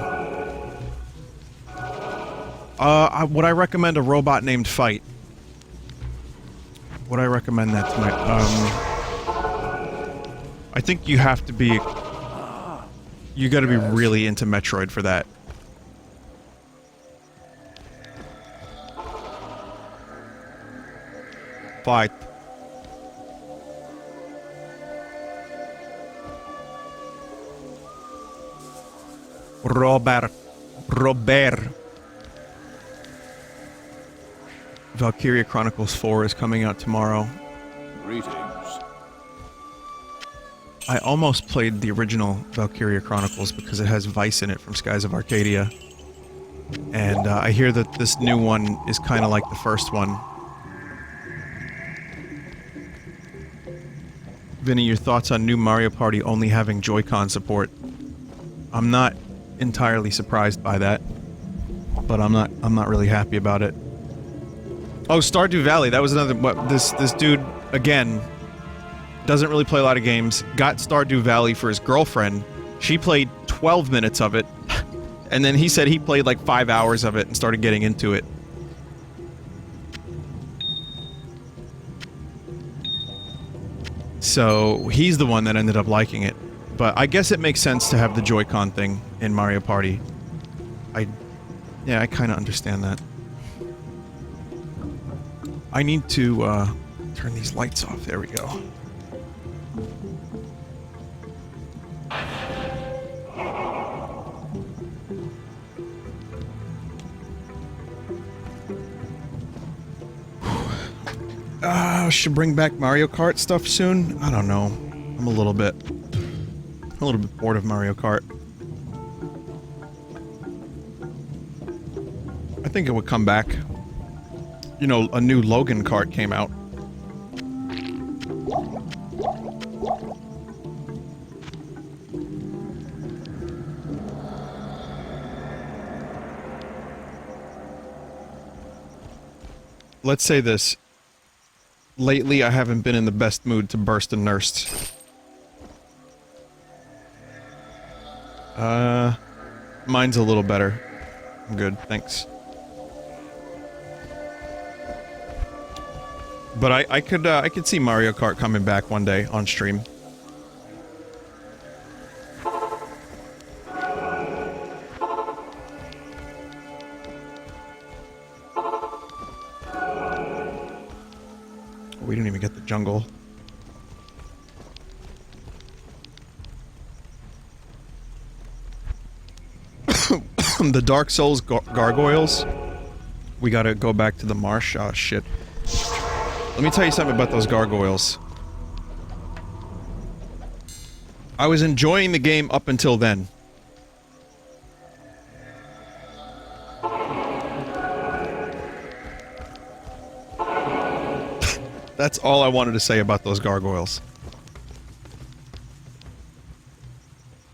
Would I recommend a robot named Fight? Would I recommend that to my... I think you have to be... You gotta be really into Metroid for that. Fight. Robert. Valkyria Chronicles 4 is coming out tomorrow. Greetings. I almost played the original Valkyria Chronicles because it has Vice in it from Skies of Arcadia. And I hear that this new one is kind of like the first one. Vinny, your thoughts on new Mario Party only having Joy-Con support? I'm not entirely surprised by that, but I'm not really happy about it. Oh, Stardew Valley, that was another... This dude, again, doesn't really play a lot of games, got Stardew Valley for his girlfriend. She played 12 minutes of it, and then he said he played like 5 hours of it and started getting into it. So, he's the one that ended up liking it. But I guess it makes sense to have the Joy-Con thing in Mario Party. Yeah, I kind of understand that. I need to, turn these lights off. There we go. Should bring back Mario Kart stuff soon? I don't know. I'm a little bit bored of Mario Kart. I think it would come back. You know, a new Logan kart came out. Let's say this. Lately, I haven't been in the best mood to burst and nurse. Mine's a little better. I'm good, thanks. But I could see Mario Kart coming back one day on stream. We didn't even get the jungle. The Dark Souls gargoyles. We gotta go back to the marsh. Oh, shit. Let me tell you something about those gargoyles. I was enjoying the game up until then. That's all I wanted to say about those gargoyles.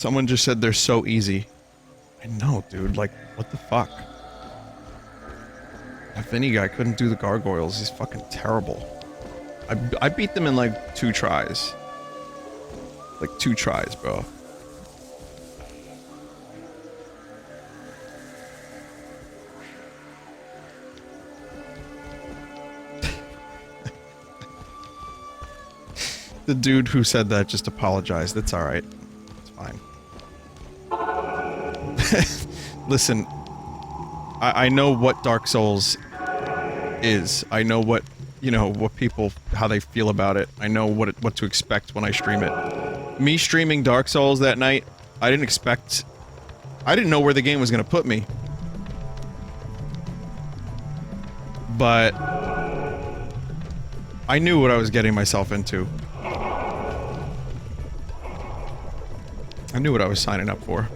Someone just said they're so easy. I know, dude. Like, what the fuck? That Vinny guy couldn't do the gargoyles. He's fucking terrible. I beat them in like 2 tries. Like 2 tries, bro. The dude who said that just apologized. It's alright. It's fine. Listen, I know what Dark Souls is. I know what, you know, what people, how they feel about it. I know what to expect when I stream it. Me streaming Dark Souls that night, I didn't know where the game was gonna put me. But I knew what I was getting myself into. I knew what I was signing up for.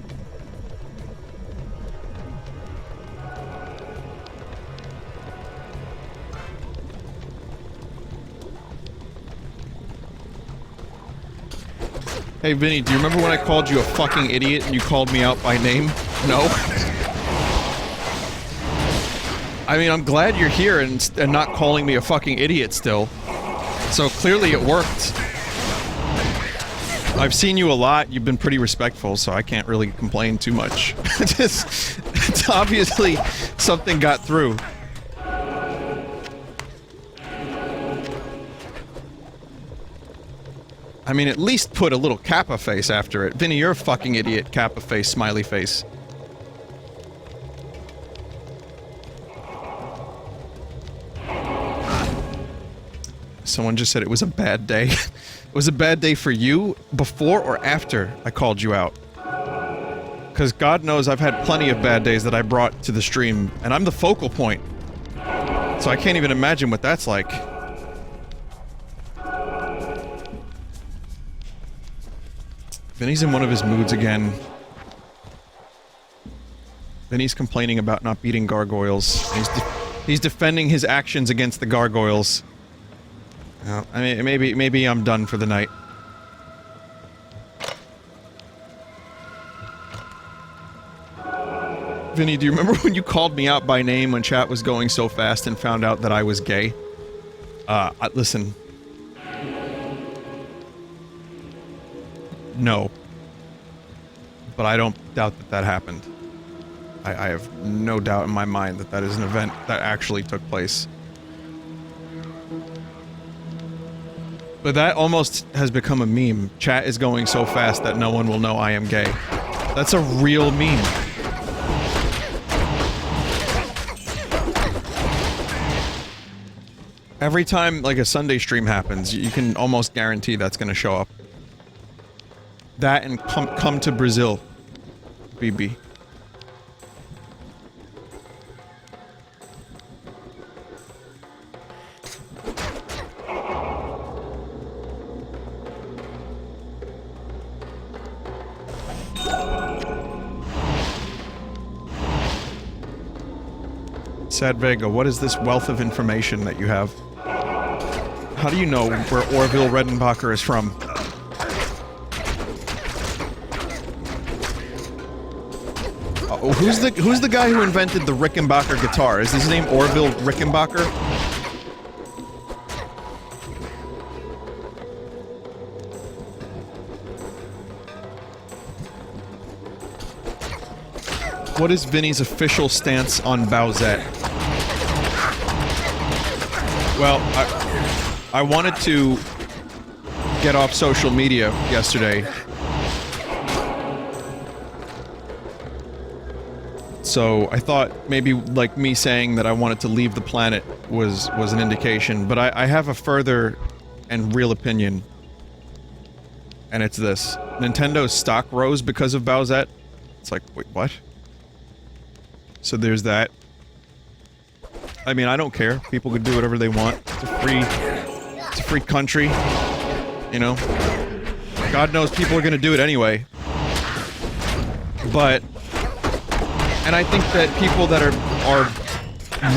Hey Vinny, do you remember when I called you a fucking idiot and you called me out by name? No? I mean, I'm glad you're here and not calling me a fucking idiot still. So clearly it worked. I've seen you a lot, you've been pretty respectful, so I can't really complain too much. It's obviously something got through. I mean, at least put a little Kappa face after it. Vinny, you're a fucking idiot, Kappa face, smiley face. Someone just said it was a bad day. It was a bad day for you before or after I called you out. Because God knows I've had plenty of bad days that I brought to the stream, and I'm the focal point. So I can't even imagine what that's like. Vinny's in one of his moods again. Vinny's complaining about not beating gargoyles. He's defending his actions against the gargoyles. I mean, maybe I'm done for the night. Vinny, do you remember when you called me out by name when chat was going so fast and found out that I was gay? Listen. No. But I don't doubt that that happened. I have no doubt in my mind that that is an event that actually took place. But that almost has become a meme. Chat is going so fast that no one will know I am gay. That's a real meme. Every time, like, a Sunday stream happens, you can almost guarantee that's gonna show up. That and come to Brazil, BB. Sad Vega, what is this wealth of information that you have? How do you know where Orville Redenbacher is from? Who's the guy who invented the Rickenbacker guitar? Is his name Orville Rickenbacker? What is Vinny's official stance on Bowsette? Well, I wanted to get off social media yesterday. So I thought maybe, like, me saying that I wanted to leave the planet was an indication, but I have a further and real opinion. And it's this. Nintendo's stock rose because of Bowsette. It's like, wait, what? So there's that. I mean, I don't care. People can do whatever they want. It's a free country. You know? God knows people are gonna do it anyway. But... And I think that people that are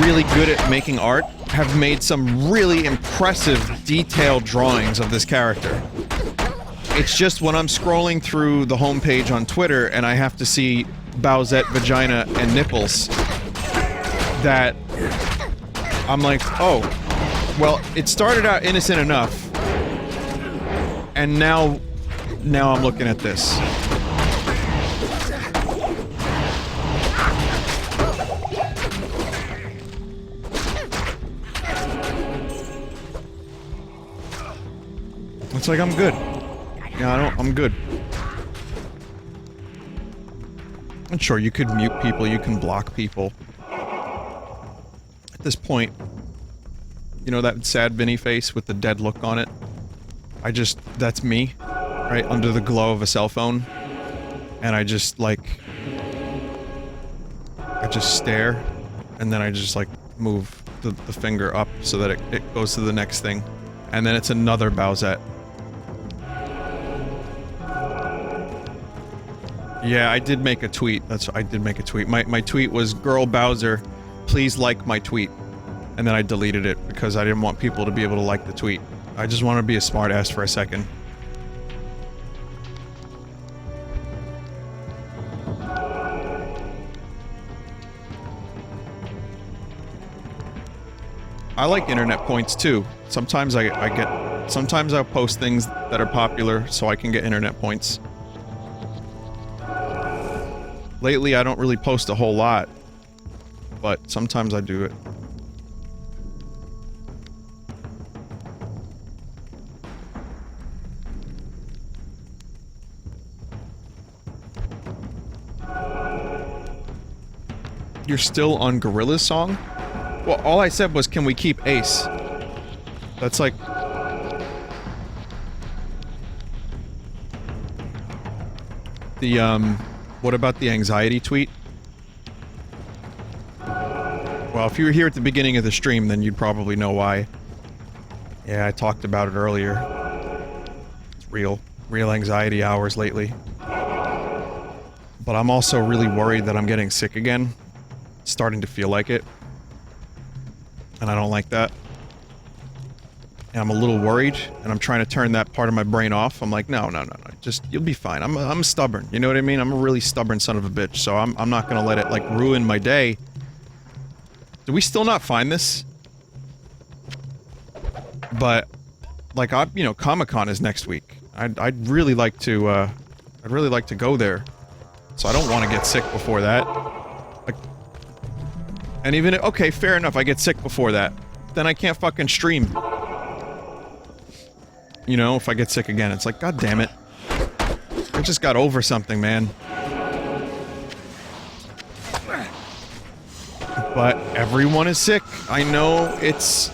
really good at making art have made some really impressive, detailed drawings of this character. It's just when I'm scrolling through the homepage on Twitter and I have to see Bowsette, vagina, and nipples, that I'm like, oh, well, it started out innocent enough, and now I'm looking at this. It's like, I'm good. Yeah, I'm good. And sure, you could mute people, you can block people. At this point, you know that sad Vinny face with the dead look on it? That's me, right under the glow of a cell phone. And I just stare, and then I just, like, move the finger up so that it goes to the next thing. And then it's another Bowsette. Yeah, I did make a tweet. I did make a tweet. My tweet was, "Girl Bowser, please like my tweet." And then I deleted it because I didn't want people to be able to like the tweet. I just wanted to be a smartass for a second. I like internet points too. Sometimes sometimes I'll post things that are popular so I can get internet points. Lately, I don't really post a whole lot, but sometimes I do it. You're still on Gorilla's song? Well, all I said was, can we keep Ace? That's like... What about the anxiety tweet? Well, if you were here at the beginning of the stream, then you'd probably know why. Yeah, I talked about it earlier. It's real anxiety hours lately. But I'm also really worried that I'm getting sick again. It's starting to feel like it. And I don't like that. And I'm a little worried, and I'm trying to turn that part of my brain off. I'm like, no, just, you'll be fine. I'm stubborn, you know what I mean? I'm a really stubborn son of a bitch, so I'm not gonna let it, like, ruin my day. Do we still not find this? But, like, you know, Comic-Con is next week. I'd really like to go there. So I don't want to get sick before that. Like, and even, okay, fair enough, I get sick before that. Then I can't fucking stream. You know, if I get sick again, it's like, god damn it. I just got over something, man. But everyone is sick. I know it's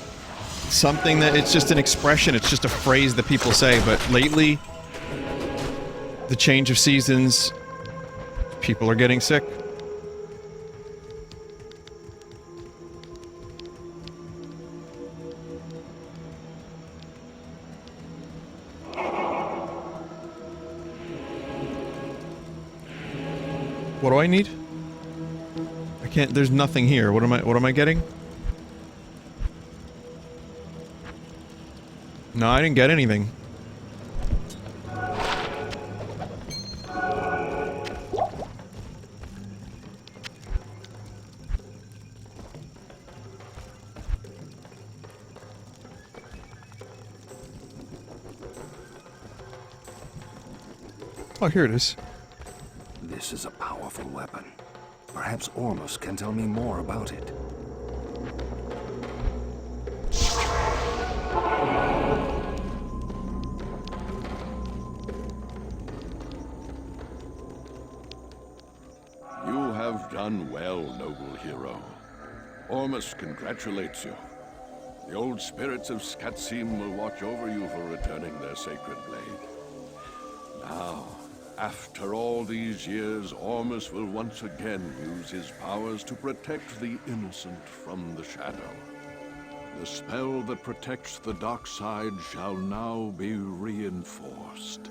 something that, it's just an expression, it's just a phrase that people say, but lately, the change of seasons, people are getting sick. What do I need? I can't, there's nothing here. What am I getting? No, I didn't get anything. Oh, here it is. This is a powerful weapon. Perhaps Ormus can tell me more about it. You have done well, noble hero. Ormus congratulates you. The old spirits of Skatsim will watch over you for returning their sacred blade. Now, after all these years, Ormus will once again use his powers to protect the innocent from the shadow. The spell that protects the dark side shall now be reinforced.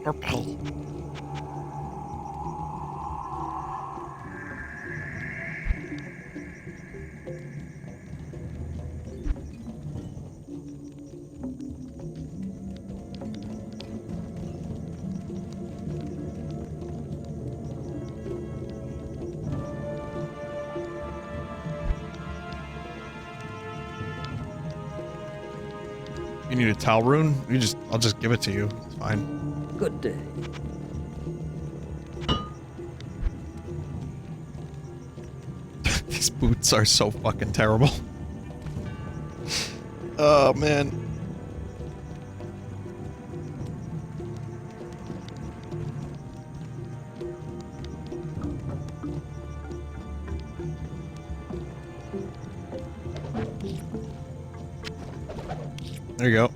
Okay. You need a towel rune? I'll just give it to you. It's fine. Good day. These boots are so fucking terrible. Oh, man. There you go.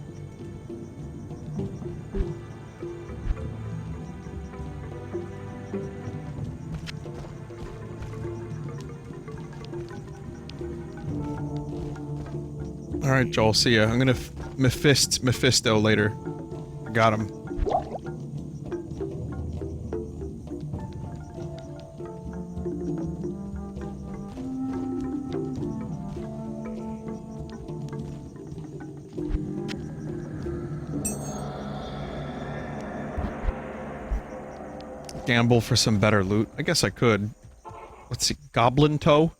Alright, Joel, see ya. I'm gonna Mephisto later. I got him. Gamble for some better loot. I guess I could. Let's see. Goblin toe?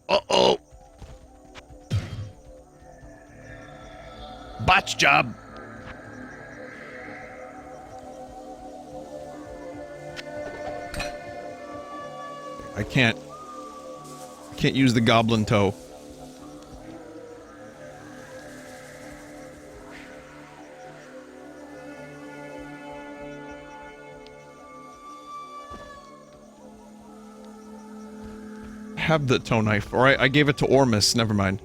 Uh-oh! Botch job! I can't use the goblin toe. Have the toe knife, or I gave it to Ormus, never mind.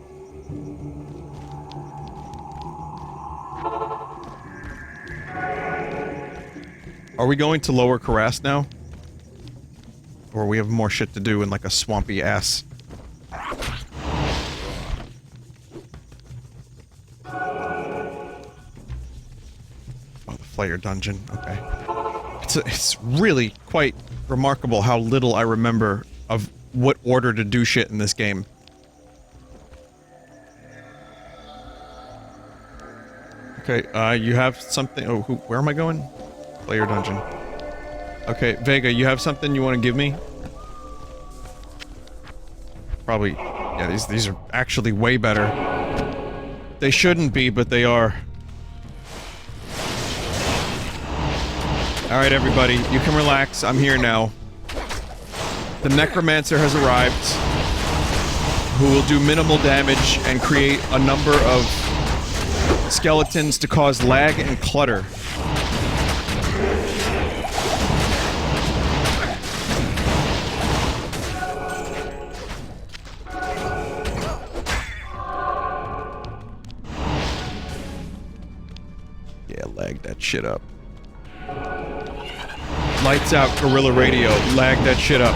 Are we going to Lower Karas now? Or we have more shit to do in like a swampy ass? Oh, the Flayer dungeon, okay. It's really quite remarkable how little I remember of what order to do shit in this game. Okay, you have something. Oh, where am I going? Player dungeon. Okay, Vega, you have something you want to give me? Probably. Yeah, these are actually way better. They shouldn't be, but they are. Alright, everybody, you can relax. I'm here now. The Necromancer has arrived, who will do minimal damage and create a number of skeletons to cause lag and clutter. Yeah, lag that shit up. Lights out, Guerrilla Radio. Lag that shit up.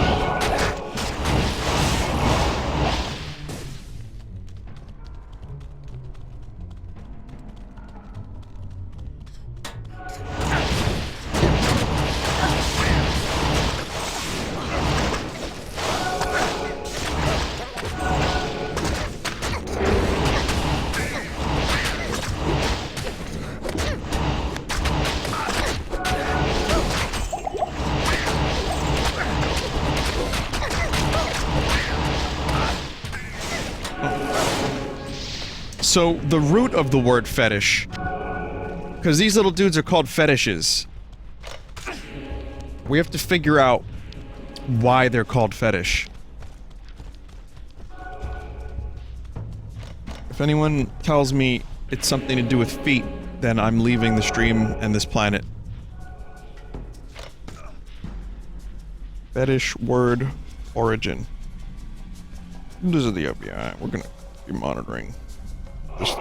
So, the root of the word fetish, because these little dudes are called fetishes, we have to figure out why they're called fetish. If anyone tells me it's something to do with feet, then I'm leaving the stream and this planet. Fetish word origin. This is the FBI. We're gonna be monitoring. Just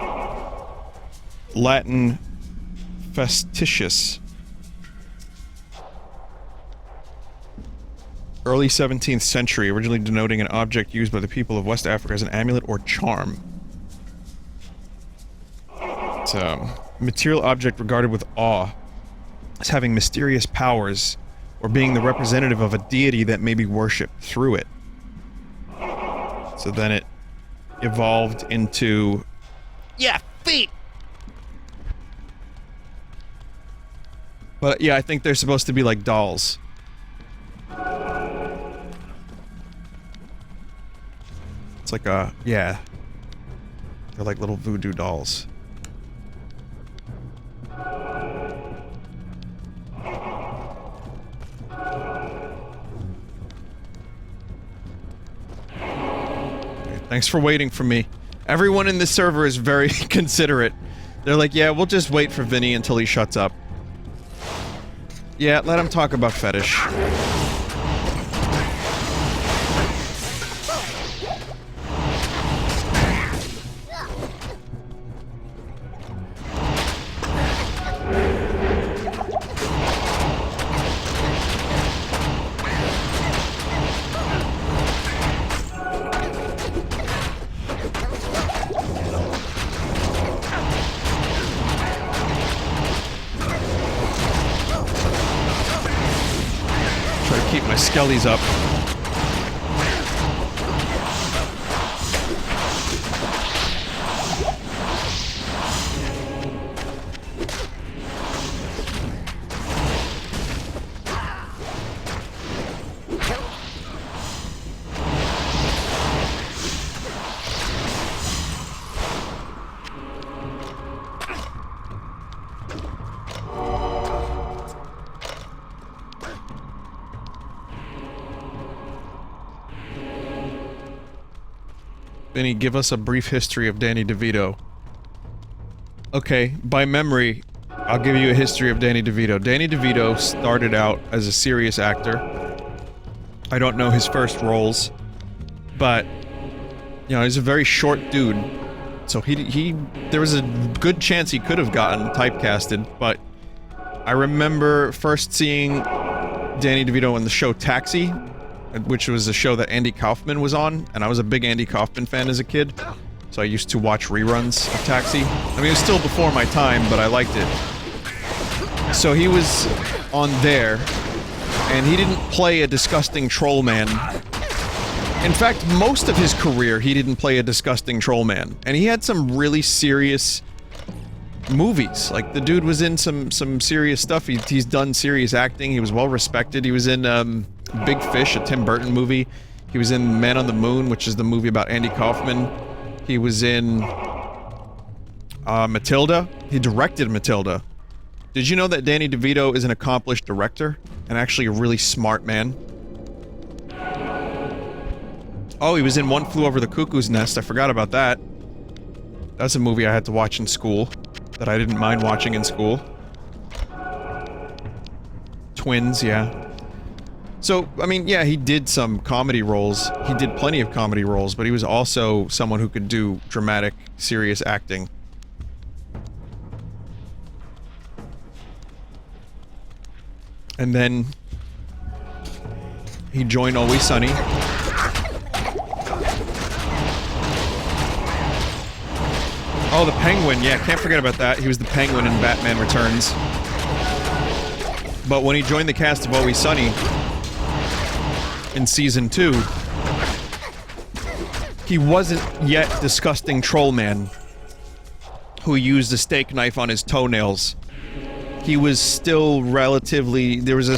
Latin festitious. Early 17th century, originally denoting an object used by the people of West Africa as an amulet or charm. It's a material object regarded with awe as having mysterious powers or being the representative of a deity that may be worshipped through it. So then it evolved into... Yeah, feet! But yeah, I think they're supposed to be like dolls. It's like a... yeah. They're like little voodoo dolls. Thanks for waiting for me. Everyone in this server is very considerate. They're like, yeah, we'll just wait for Vinny until he shuts up. Yeah, let him talk about fetish. Skellies up. Vinny, give us a brief history of Danny DeVito. Okay, by memory, I'll give you a history of Danny DeVito. Danny DeVito started out as a serious actor. I don't know his first roles, but, you know, he's a very short dude. So there was a good chance he could have gotten typecasted, but I remember first seeing Danny DeVito in the show Taxi, which was a show that Andy Kaufman was on, and I was a big Andy Kaufman fan as a kid, so I used to watch reruns of Taxi. I mean, it was still before my time, but I liked it. So he was on there, and he didn't play a disgusting troll man. In fact, most of his career, he didn't play a disgusting troll man, and he had some really serious movies. Like, the dude was in some serious stuff. He's done serious acting. He was well respected. He was in, Big Fish, a Tim Burton movie. He was in Man on the Moon, which is the movie about Andy Kaufman. He was in Matilda. He directed Matilda. Did you know that Danny DeVito is an accomplished director? And actually a really smart man? Oh, he was in One Flew Over the Cuckoo's Nest. I forgot about that. That's a movie I had to watch in school. That I didn't mind watching in school. Twins, yeah. So, I mean, yeah, he did some comedy roles. He did plenty of comedy roles, but he was also someone who could do dramatic, serious acting. And then he joined Always Sunny. Oh, the Penguin, yeah, can't forget about that. He was the Penguin in Batman Returns. But when he joined the cast of Always Sunny in Season 2, he wasn't yet disgusting troll man who used a steak knife on his toenails. He was still relatively, it was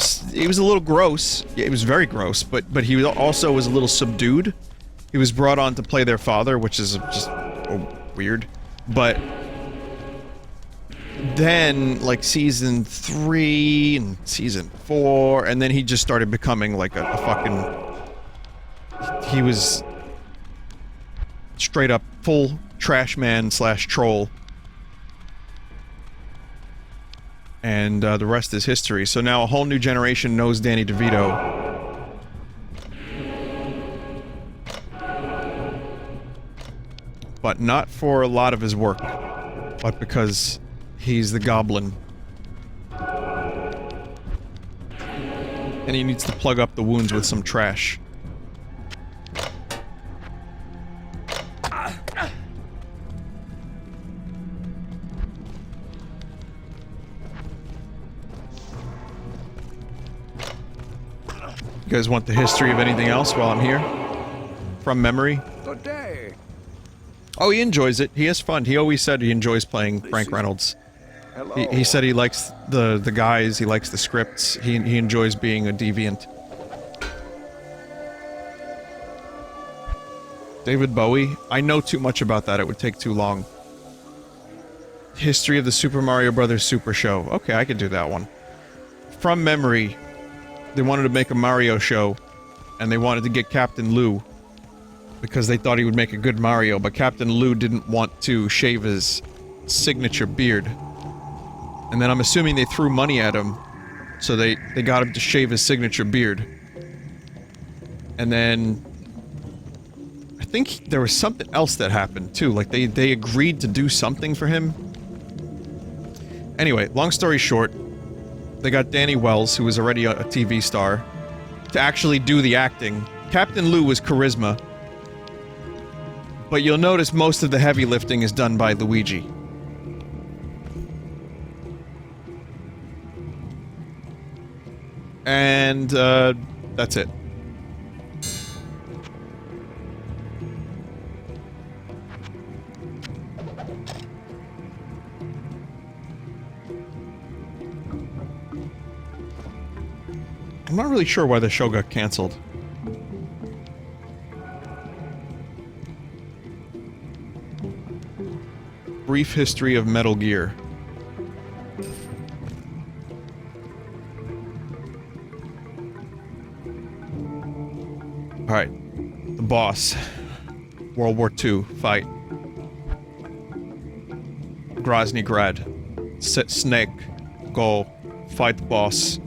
a little gross. Yeah, it was very gross, but he also was a little subdued. He was brought on to play their father, which is just weird. But then, like, Season 3 and Season 4, and then he just started becoming like a fucking... He was straight up full trash man slash troll. And the rest is history. So now a whole new generation knows Danny DeVito. But not for a lot of his work, but because he's the Goblin. And he needs to plug up the wounds with some trash. You guys want the history of anything else while I'm here? From memory? Good day. Oh, he enjoys it. He has fun. He always said he enjoys playing Frank Reynolds. He said he likes the guys, he likes the scripts, he enjoys being a deviant. David Bowie? I know too much about that, it would take too long. History of the Super Mario Bros. Super Show. Okay, I could do that one. From memory, they wanted to make a Mario show, and they wanted to get Captain Lou. because they thought he would make a good Mario, but Captain Lou didn't want to shave his signature beard. And then I'm assuming they threw money at him, so they got him to shave his signature beard. And then I think there was something else that happened too, like they agreed to do something for him. Anyway, long story short, they got Danny Wells, who was already a TV star, to actually do the acting. Captain Lou was charisma, but you'll notice most of the heavy lifting is done by Luigi. And, that's it. I'm not really sure why the show got canceled. Brief history of Metal Gear. Alright. The boss. World War II. Fight. Grozny Grad. Snake. Go. Fight the boss.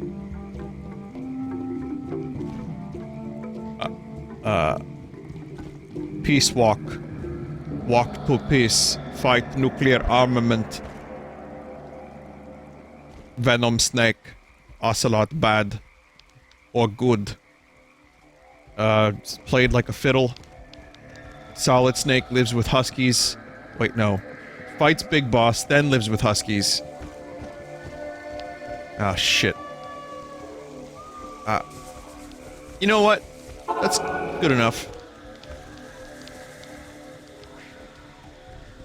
Peace walk. Walk to peace. Fight nuclear armament. Venom Snake. Ocelot bad. Or good. Played like a fiddle. Solid Snake lives with huskies. Wait, no. Fights Big Boss, then lives with huskies. Ah, shit. You know what? That's good enough.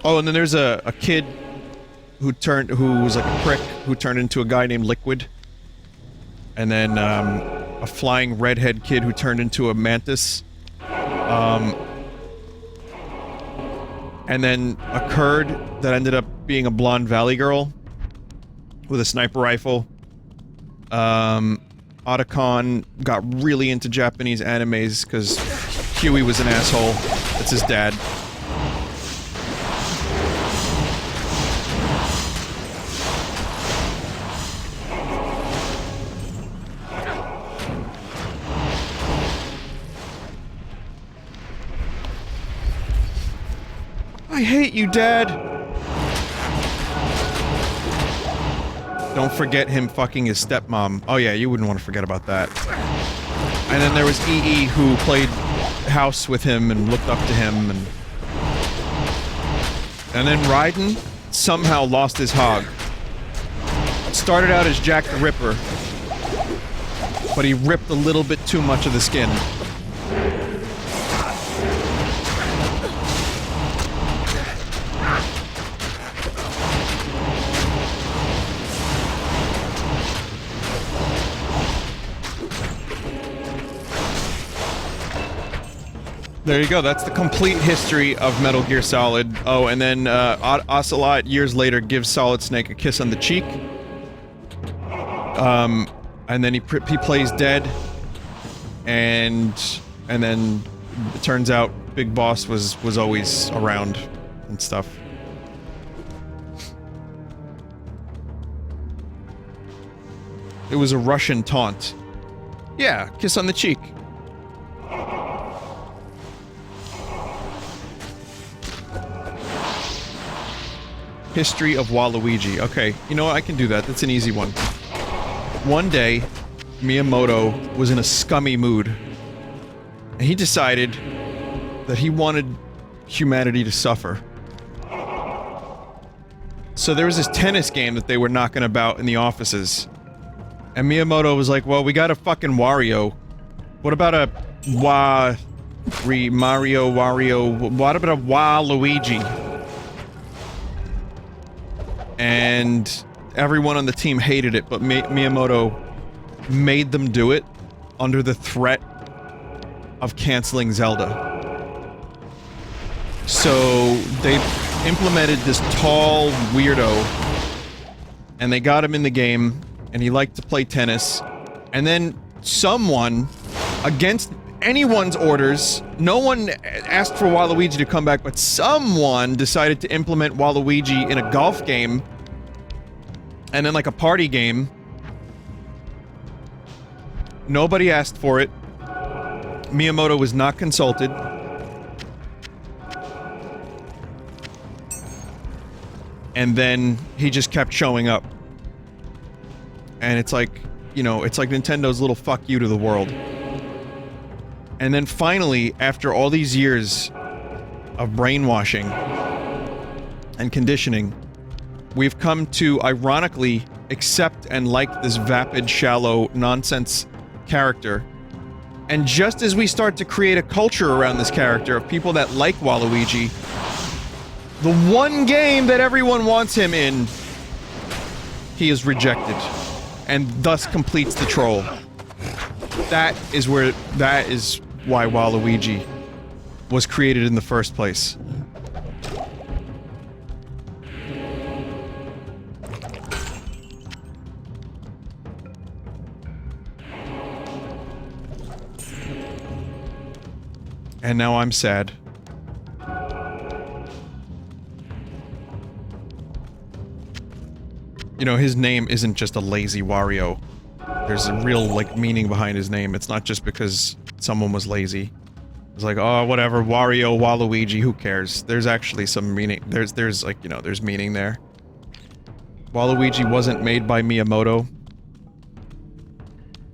Oh, and then there's a kid who was like a prick, who turned into a guy named Liquid. And then, a flying redhead kid who turned into a mantis. And then a Kurd that ended up being a blonde valley girl with a sniper rifle. Otacon got really into Japanese animes because Huey was an asshole. That's his dad. I hate you, Dad! Don't forget him fucking his stepmom. Oh yeah, you wouldn't want to forget about that. And then there was EE, who played house with him and looked up to him, and then Raiden somehow lost his hog. Started out as Jack the Ripper, but he ripped a little bit too much of the skin. There you go, that's the complete history of Metal Gear Solid. Oh, and then, Ocelot, years later, gives Solid Snake a kiss on the cheek. And then he plays dead. And then it turns out Big Boss was always around and stuff. It was a Russian taunt. Yeah, kiss on the cheek. History of Waluigi. Okay, you know what? I can do that. That's an easy one. One day, Miyamoto was in a scummy mood. And he decided that he wanted humanity to suffer. So there was this tennis game that they were knocking about in the offices. And Miyamoto was like, well, we got a fucking Wario. What about a Wario, what about a Waluigi? And everyone on the team hated it, but Miyamoto made them do it under the threat of canceling Zelda. So they implemented this tall weirdo, and they got him in the game, and he liked to play tennis, and then someone, against anyone's orders. No one asked for Waluigi to come back, but someone decided to implement Waluigi in a golf game. And then, like, a party game. Nobody asked for it. Miyamoto was not consulted. And then he just kept showing up. And it's like, you know, it's like Nintendo's little fuck you to the world. And then finally, after all these years of brainwashing and conditioning, we've come to, ironically, accept and like this vapid, shallow, nonsense character. And just as we start to create a culture around this character of people that like Waluigi, the one game that everyone wants him in, he is rejected. And thus completes the troll. That is why Waluigi was created in the first place. And now I'm sad. You know, his name isn't just a lazy Wario. There's a real, like, meaning behind his name. It's not just because someone was lazy. It's like, oh, whatever, Wario, Waluigi, who cares? There's actually some meaning. There's like, you know, there's meaning there. Waluigi wasn't made by Miyamoto.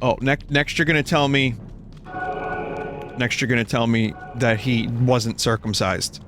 Oh, next you're gonna tell me... Next you're gonna tell me that he wasn't circumcised.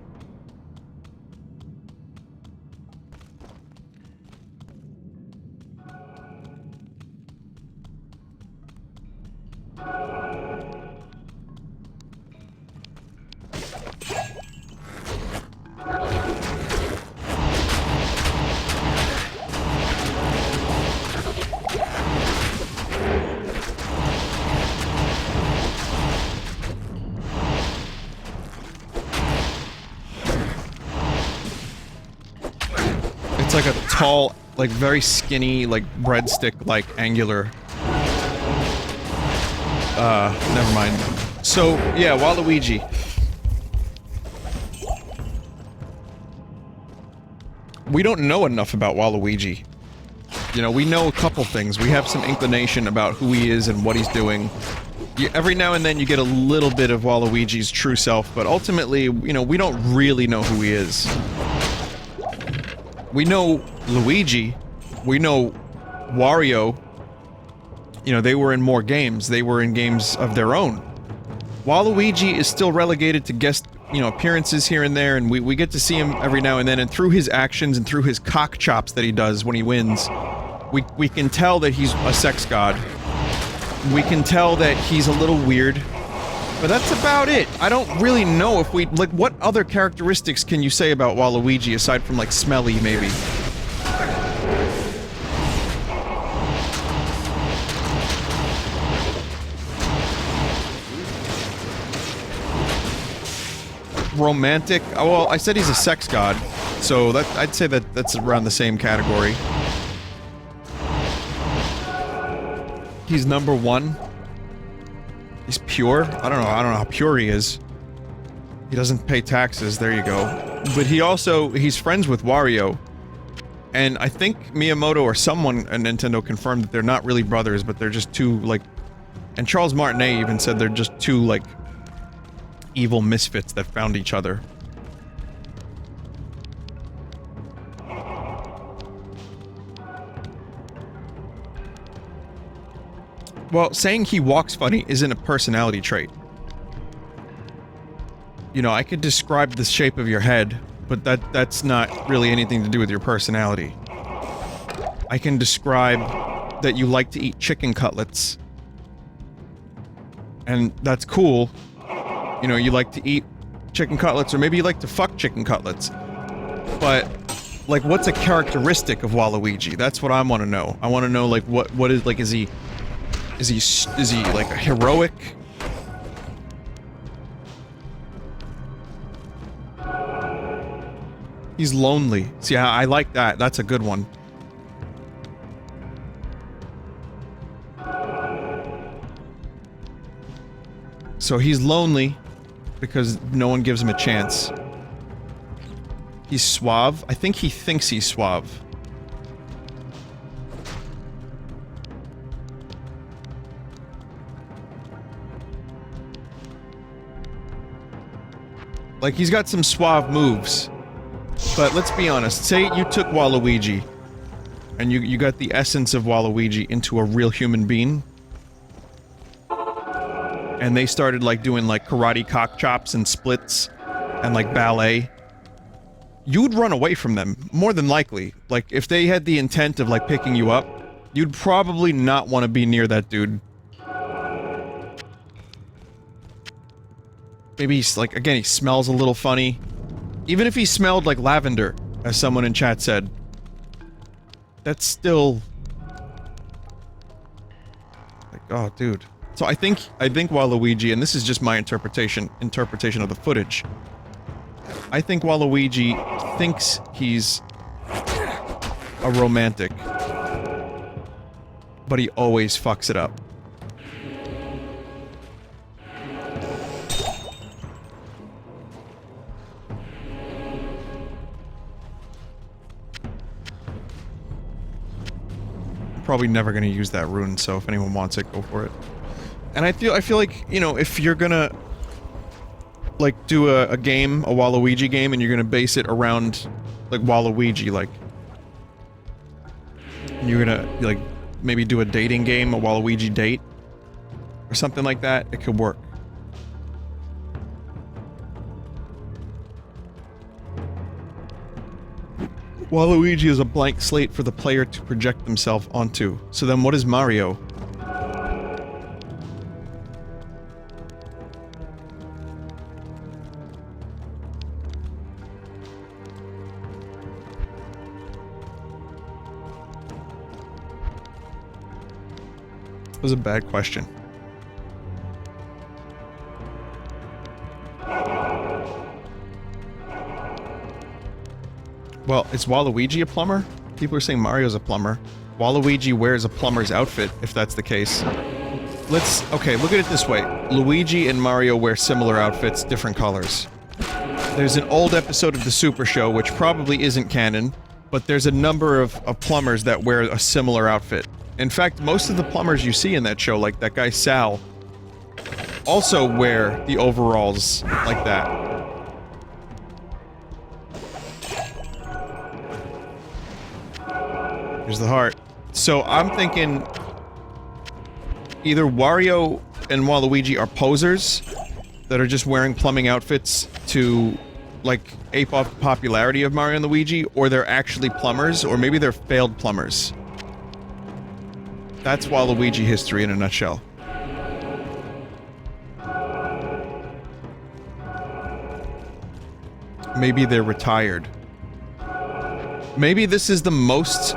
Like a tall, like very skinny, like breadstick, like angular. Never mind. So, yeah, Waluigi. We don't know enough about Waluigi. You know, we know a couple things. We have some inclination about who he is and what he's doing. Every now and then you get a little bit of Waluigi's true self, but ultimately, you know, we don't really know who he is. We know Luigi, we know Wario, you know, they were in more games, they were in games of their own. Waluigi is still relegated to guest, you know, appearances here and there, and we get to see him every now and then, and through his actions and through his cock chops that he does when he wins, we can tell that he's a sex god. We can tell that he's a little weird. But that's about it. I don't really know if we... Like, what other characteristics can you say about Waluigi aside from, like, smelly, maybe? Romantic? Oh, well, I said he's a sex god, so that I'd say that that's around the same category. He's number one. He's pure? I don't know how pure he is. He doesn't pay taxes, there you go. But he's friends with Wario. And I think Miyamoto or someone at Nintendo confirmed that they're not really brothers, but they're just two, like... And Charles Martinet even said they're just two, like... evil misfits that found each other. Well, saying he walks funny isn't a personality trait. You know, I could describe the shape of your head, but that's not really anything to do with your personality. I can describe that you like to eat chicken cutlets. And that's cool. You know, you like to eat chicken cutlets, or maybe you like to fuck chicken cutlets. But, like, what's a characteristic of Waluigi? That's what I want to know. I want to know, like, what is, like, is he, like, a heroic? He's lonely. See, I like that. That's a good one. So he's lonely because no one gives him a chance. He's suave. I think he thinks he's suave. Like, he's got some suave moves. But let's be honest. Say you took Waluigi, and you got the essence of Waluigi into a real human being, and they started, like, doing, like, karate cock chops and splits, and, like, ballet. You'd run away from them, more than likely. Like, if they had the intent of, like, picking you up, you'd probably not want to be near that dude. Maybe he's, like, again, he smells a little funny. Even if he smelled like lavender, as someone in chat said. That's still... like, oh, dude. So I think Waluigi, and this is just my interpretation of the footage. I think Waluigi thinks he's a romantic, but he always fucks it up. Probably never gonna use that rune, so if anyone wants it, go for it. And I feel like, you know, if you're gonna like do a game, a Waluigi game, and you're gonna base it around like Waluigi, like you're gonna like maybe do a dating game, a Waluigi date or something like that, it could work. Waluigi is a blank slate for the player to project themselves onto. So then what is Mario? That was a bad question. Well, is Waluigi a plumber? People are saying Mario's a plumber. Waluigi wears a plumber's outfit, if that's the case. Okay, look at it this way. Luigi and Mario wear similar outfits, different colors. There's an old episode of the Super Show, which probably isn't canon, but there's a number of plumbers that wear a similar outfit. In fact, most of the plumbers you see in that show, like that guy Sal, also wear the overalls like that. Here's the heart. So I'm thinking either Wario and Waluigi are posers that are just wearing plumbing outfits to, like, ape off the popularity of Mario and Luigi, or they're actually plumbers, or maybe they're failed plumbers. That's Waluigi history in a nutshell. Maybe they're retired. Maybe this is the most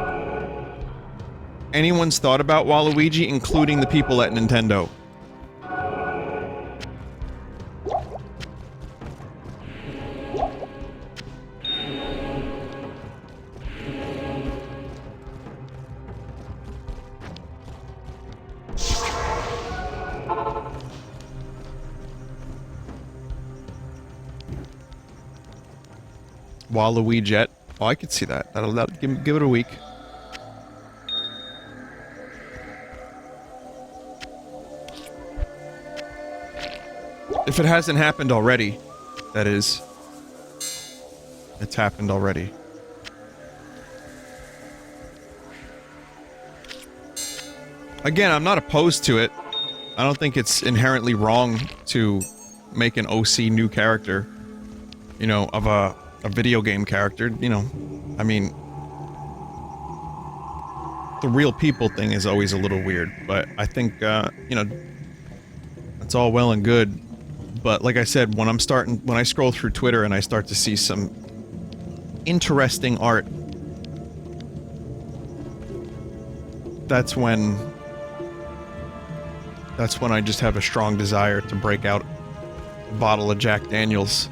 anyone's thought about Waluigi, including the people at Nintendo. Waluigi. Oh, I could see that. That'll give it a week. If it hasn't happened already, that is. It's happened already. Again, I'm not opposed to it. I don't think it's inherently wrong to make an OC new character, you know, of a video game character, you know. I mean, the real people thing is always a little weird, but I think, you know, it's all well and good. But like I said, when I scroll through Twitter and I start to see some interesting art, that's when I just have a strong desire to break out a bottle of Jack Daniels.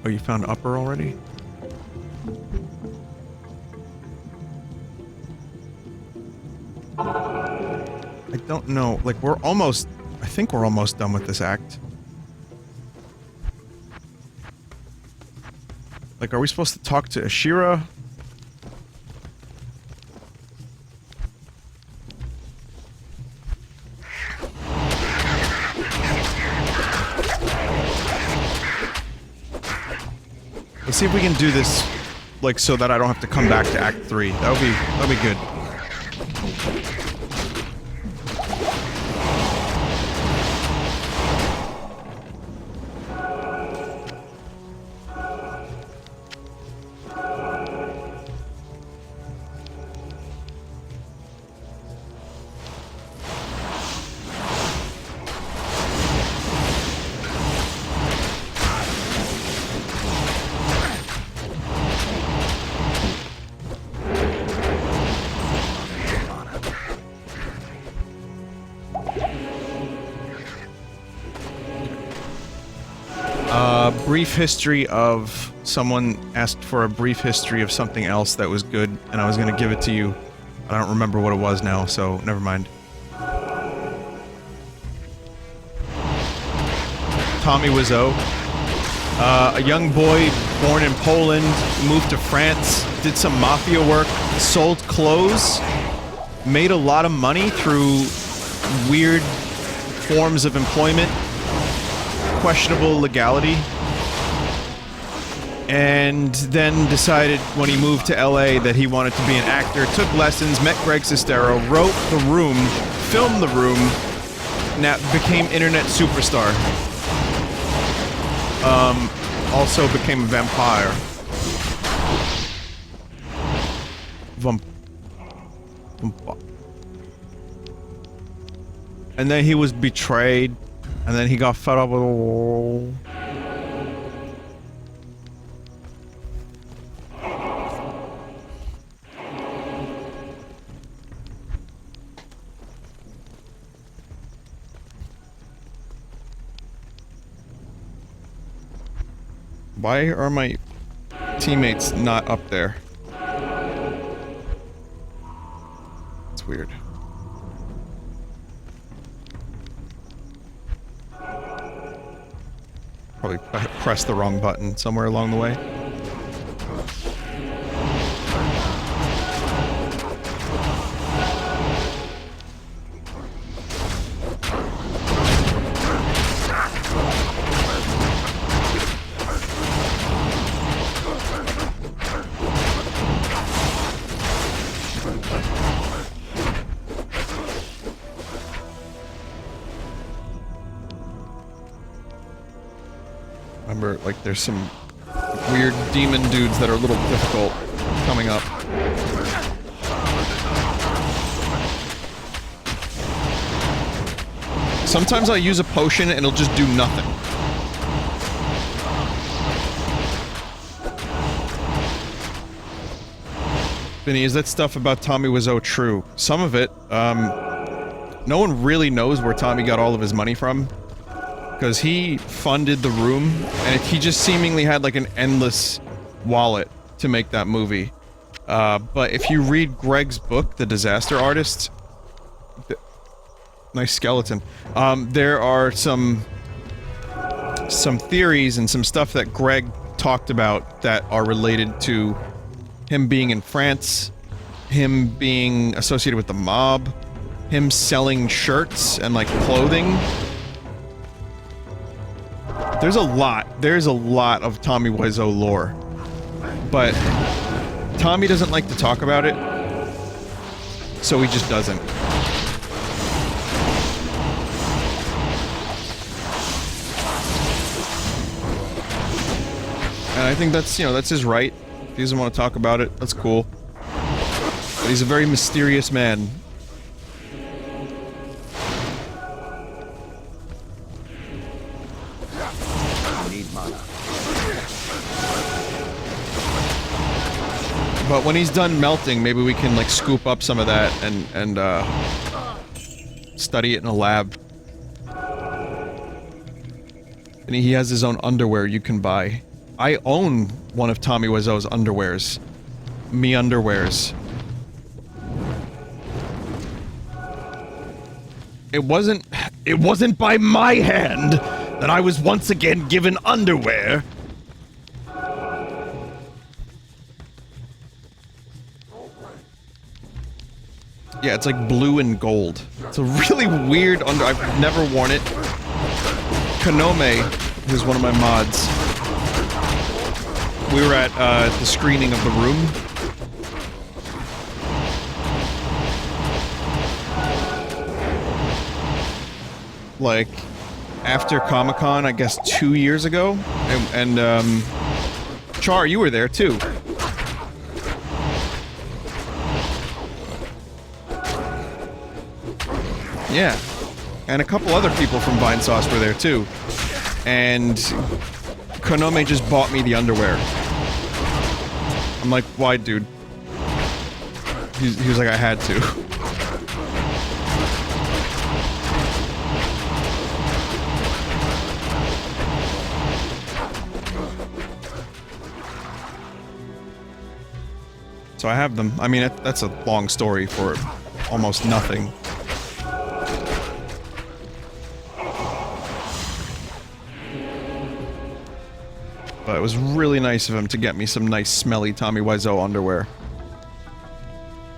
Oh, you found upper already? I don't know. Like, we're almost... I think we're almost done with this act. Like, are we supposed to talk to Ashira? Let's see if we can do this, like, so that I don't have to come back to Act 3. That'll be good. Brief history of... Someone asked for a brief history of something else that was good, and I was gonna give it to you. I don't remember what it was now, so never mind. Tommy Wiseau. A young boy born in Poland, moved to France, did some mafia work, sold clothes, made a lot of money through weird forms of employment, questionable legality, and then decided when he moved to LA that he wanted to be an actor, took lessons, met Greg Sestero, wrote The Room, filmed The Room, now became internet superstar. Also became a vampire. And then he was betrayed, and then he got fed up with the world. Why are my teammates not up there? It's weird. Probably pressed the wrong button somewhere along the way. Like, there's some weird demon dudes that are a little difficult coming up. Sometimes I'll use a potion and it'll just do nothing. Vinny, is that stuff about Tommy Wiseau true? Some of it. No one really knows where Tommy got all of his money from. Because he funded The Room, and he just seemingly had like an endless wallet to make that movie. But if you read Greg's book, The Disaster Artist... Nice skeleton. There are some theories and some stuff that Greg talked about that are related to him being in France, him being associated with the mob, him selling shirts and like clothing. There's a lot of Tommy Wiseau lore, but Tommy doesn't like to talk about it, so he just doesn't. And I think that's, you know, that's his right. If he doesn't want to talk about it, that's cool. But he's a very mysterious man. But when he's done melting, maybe we can, like, scoop up some of that and study it in a lab. And he has his own underwear you can buy. I own one of Tommy Wiseau's underwears. Me underwears. It wasn't by my hand that I was once again given underwear. Yeah, it's like blue and gold. It's a really weird I've never worn it. Kanome, who's one of my mods, we were at the screening of The Room. Like, after Comic-Con, I guess 2 years ago, and Char, you were there too. Yeah, and a couple other people from Vinesauce were there too, and Konome just bought me the underwear. I'm like, why, dude? He was like, I had to. So I have them. I mean, that's a long story for almost nothing. But it was really nice of him to get me some nice smelly Tommy Wiseau underwear.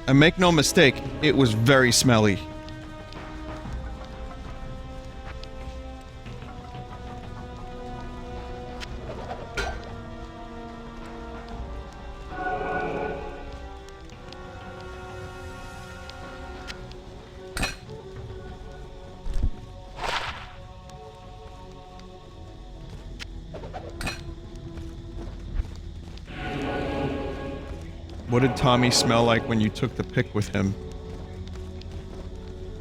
And make no mistake, it was very smelly. What did Tommy smell like when you took the pic with him?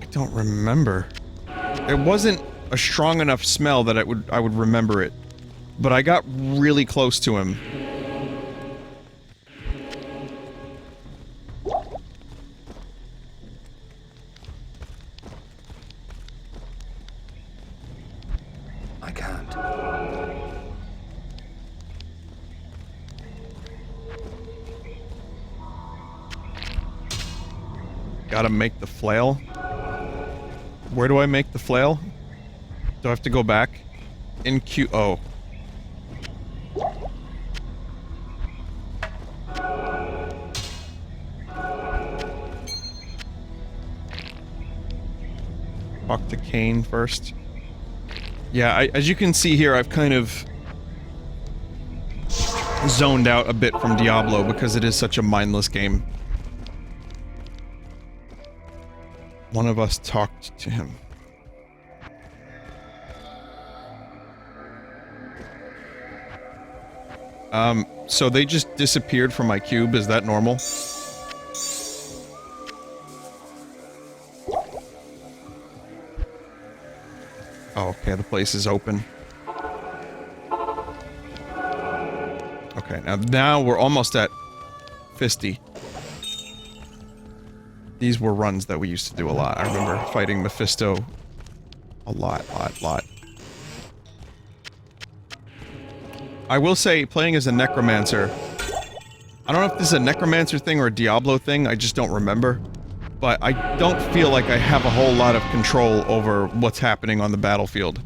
I don't remember. It wasn't a strong enough smell that I would remember it. But I got really close to him. I can't. Gotta make the flail. Where do I make the flail? Do I have to go back? In Q- oh. Talk to Kane first. Yeah, as you can see here, I've kind of zoned out a bit from Diablo because it is such a mindless game. One of us talked to him. So they just disappeared from my cube, is that normal? Oh, okay, the place is open. Okay, now we're almost at Fisty. These were runs that we used to do a lot. I remember fighting Mephisto a lot. I will say, playing as a Necromancer... I don't know if this is a Necromancer thing or a Diablo thing, I just don't remember. But I don't feel like I have a whole lot of control over what's happening on the battlefield.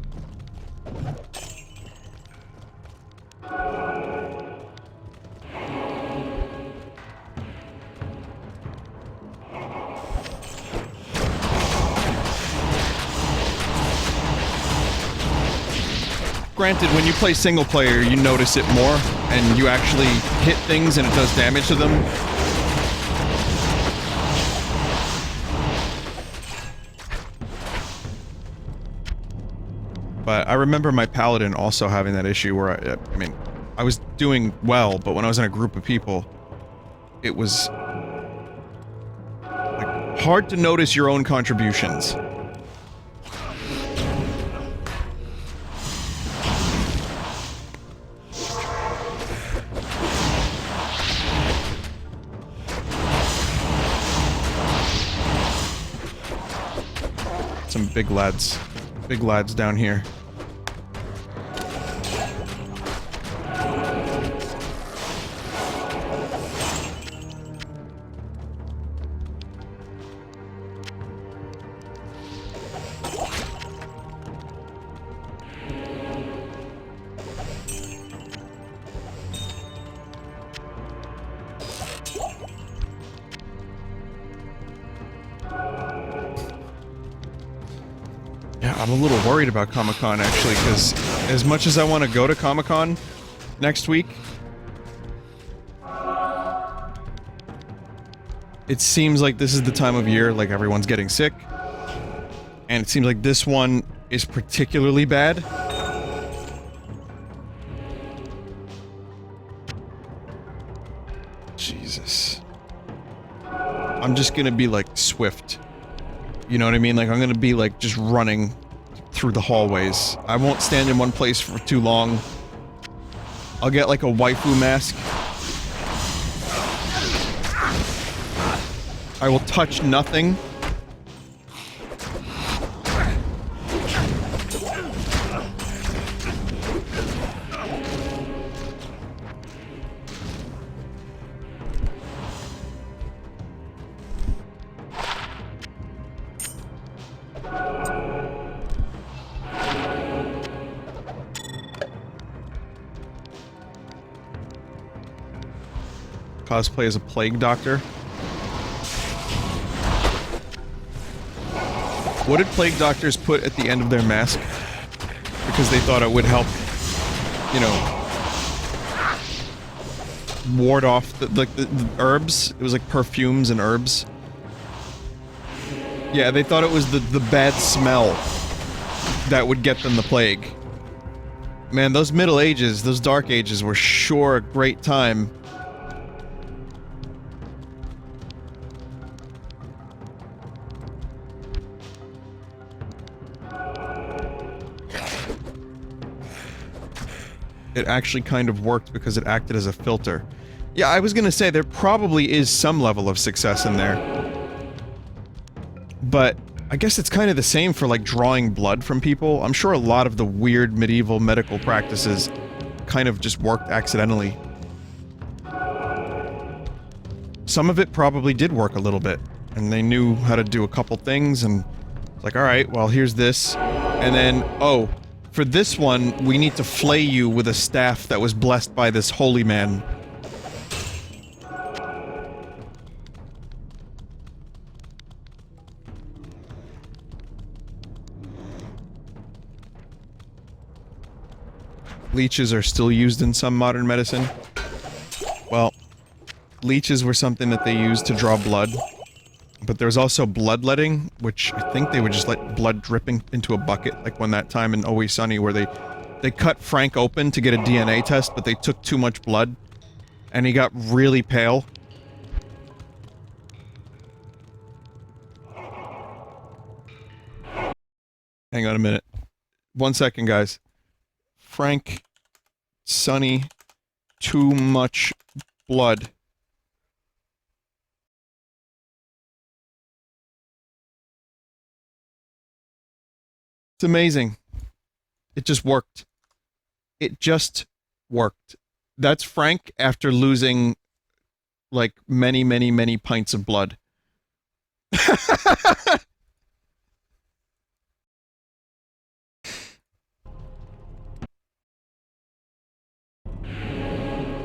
Granted, when you play single player, you notice it more, and you actually hit things and it does damage to them. But I remember my paladin also having that issue where I mean, I was doing well, but when I was in a group of people, it was like, hard to notice your own contributions. Some big lads down here. I'm a little worried about Comic-Con, actually, because as much as I want to go to Comic-Con next week, it seems like this is the time of year, like, everyone's getting sick. And it seems like this one is particularly bad. Jesus. I'm just gonna be, like, swift. You know what I mean? Like, I'm gonna be, like, just running through the hallways. I won't stand in one place for too long. I'll get, like, a waifu mask. I will touch nothing. Cosplay as a plague doctor. What did plague doctors put at the end of their mask? Because they thought it would help, you know, ward off the herbs. It was like perfumes and herbs. Yeah, they thought it was the bad smell that would get them the plague. Man, those Middle Ages, those Dark Ages were sure a great time. It actually kind of worked because it acted as a filter. Yeah, I was gonna say, there probably is some level of success in there. But I guess it's kind of the same for, like, drawing blood from people. I'm sure a lot of the weird medieval medical practices kind of just worked accidentally. Some of it probably did work a little bit, and they knew how to do a couple things, and it's like, alright, well, here's this. And then, oh, for this one, we need to flay you with a staff that was blessed by this holy man. Leeches are still used in some modern medicine. Well, leeches were something that they used to draw blood. But there's also bloodletting, which I think they would just let blood dripping into a bucket, like when that time in Always Sunny where they cut Frank open to get a DNA test, but they took too much blood, and he got really pale. Hang on a minute. 1 second, guys. Frank, Sunny, too much blood. It's amazing. It just worked. It just worked. That's Frank after losing, like, many, many, many pints of blood.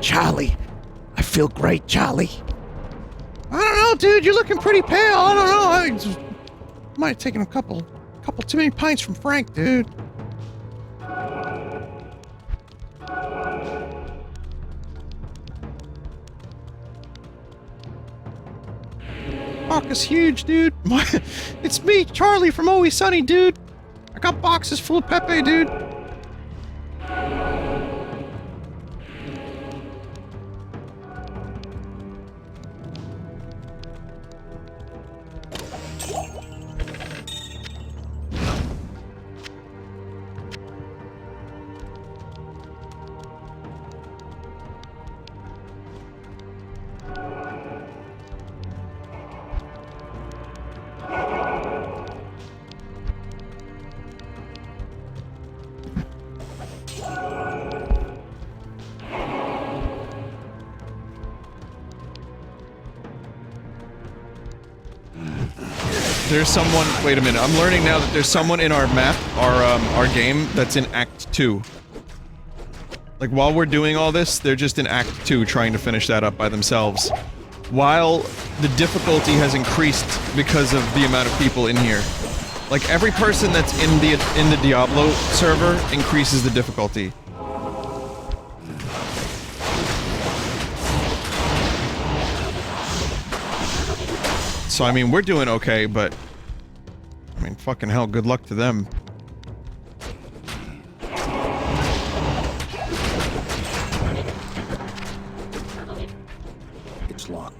Charlie, I feel great, Charlie. I don't know, dude. You're looking pretty pale. I don't know. I just might have taken a couple too many pints from Frank, dude. Fuck is huge, dude. It's me, Charlie from Always Sunny, dude. I got boxes full of Pepe, dude. There's someone. Wait a minute. I'm learning now that there's someone in our map, our game, that's in Act 2. Like, while we're doing all this, they're just in Act 2 trying to finish that up by themselves. While the difficulty has increased because of the amount of people in here. Like, every person that's in the Diablo server increases the difficulty. So, I mean, we're doing okay, but... I mean, fucking hell, good luck to them. It's locked.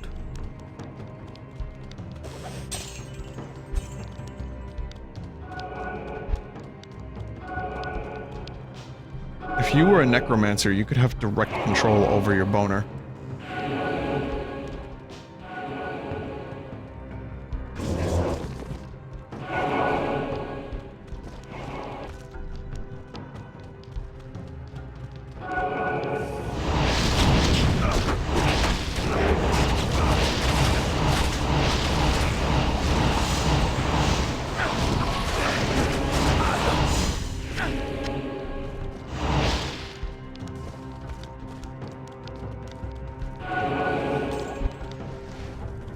If you were a Necromancer, you could have direct control over your boner.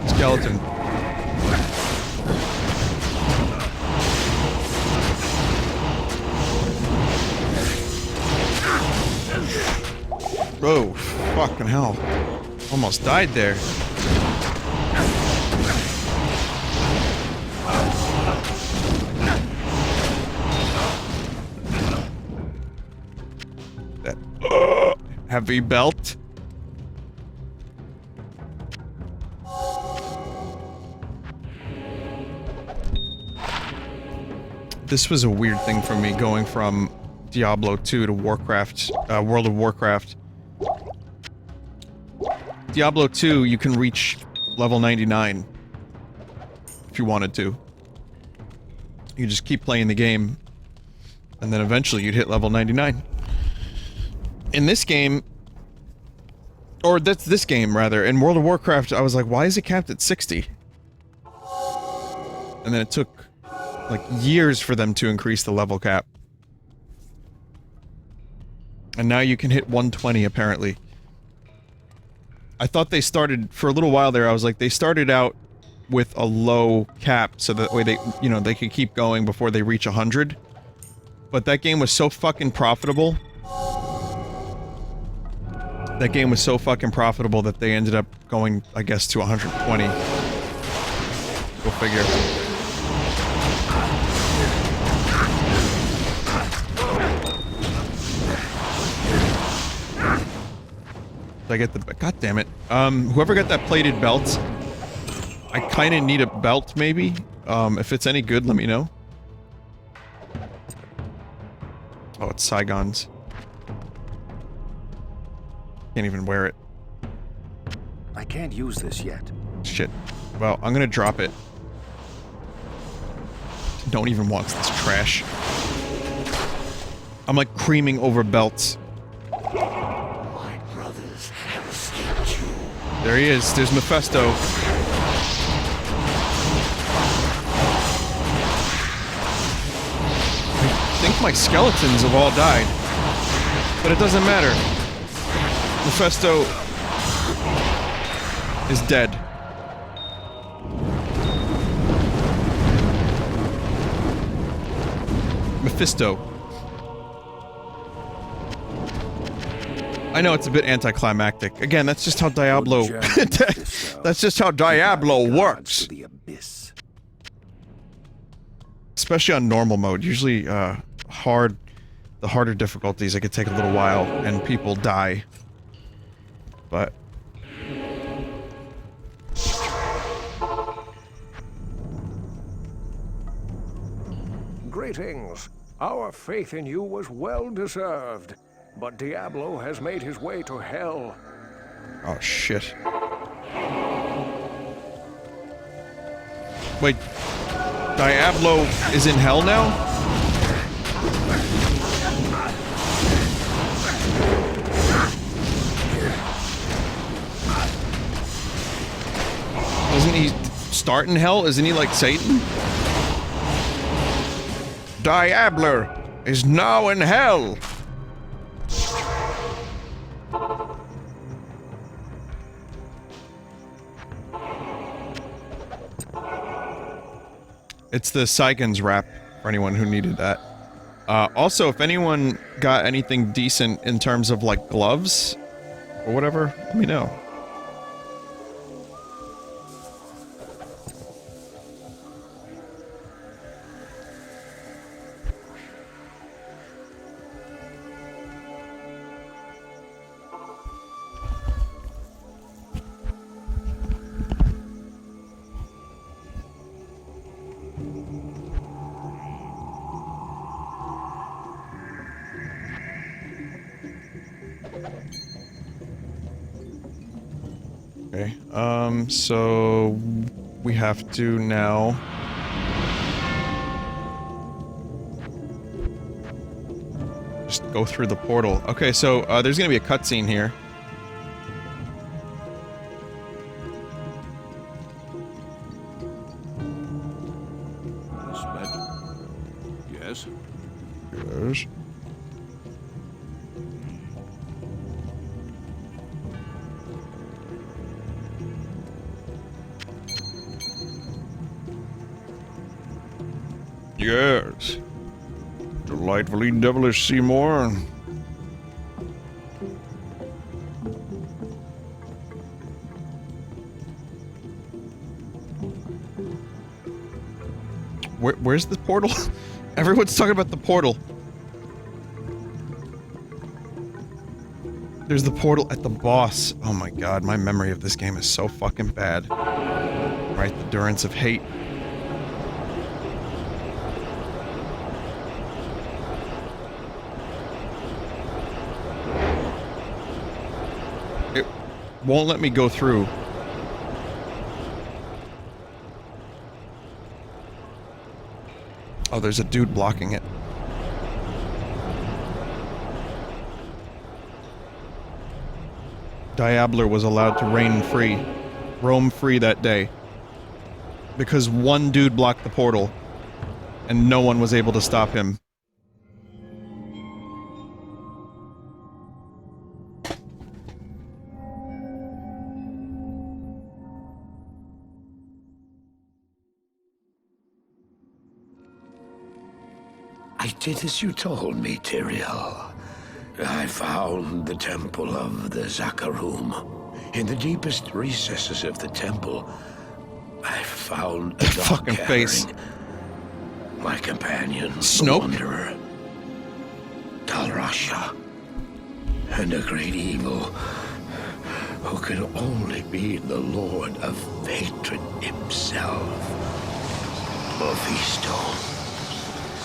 Skeleton. Oh, fucking hell. Almost died there. That heavy belt. This was a weird thing for me, going from Diablo 2 to Warcraft, World of Warcraft. Diablo 2, you can reach level 99 if you wanted to. You just keep playing the game, and then eventually you'd hit level 99. In this game, or that's this game rather, in World of Warcraft, I was like, why is it capped at 60? And then it took like years for them to increase the level cap. And now you can hit 120 apparently. I thought they started, for a little while there, I was like, they started out with a low cap so that way they, you know, they could keep going before they reach 100. But that game was so fucking profitable. That game was so fucking profitable that they ended up going, I guess, to 120. Go figure. I get the... God damn it. Whoever got that plated belt, I kinda need a belt, maybe? If it's any good, let me know. Oh, it's Saigon's. Can't even wear it. I can't use this yet. Shit. Well, I'm gonna drop it. Don't even want this trash. I'm like creaming over belts. There he is. There's Mephisto. I think my skeletons have all died. But it doesn't matter. Mephisto is dead. Mephisto. I know it's a bit anticlimactic. Again, that's just how Diablo... that's just how Diablo works! Especially on normal mode. Usually, the harder difficulties, it could take a little while, and people die. But... Greetings. Our faith in you was well deserved. But Diablo has made his way to hell. Oh, shit. Wait. Diablo is in hell now? Doesn't he start in hell? Isn't he like Satan? Diablo is now in hell! It's the Saigon's wrap, for anyone who needed that. Also, if anyone got anything decent in terms of, like, gloves or whatever, let me know. Okay, so we have to now just go through the portal. Okay, so there's gonna be a cutscene here. Yes? Yes. Yes. Delightfully devilish, Seymour. Where's the portal? Everyone's talking about the portal. There's the portal at the boss. Oh my god, my memory of this game is so fucking bad. Right, the Durance of Hate. It won't let me go through. Oh, there's a dude blocking it. Diablo was allowed to roam free that day. Because one dude blocked the portal, and no one was able to stop him. I did as you told me, Tyrael. I found the temple of the Zakarum. In the deepest recesses of the temple, I found a dog fucking face. My companion, Snoke? the Wanderer, Dalrasha, and a great evil who could only be the Lord of Hatred himself, Mephisto.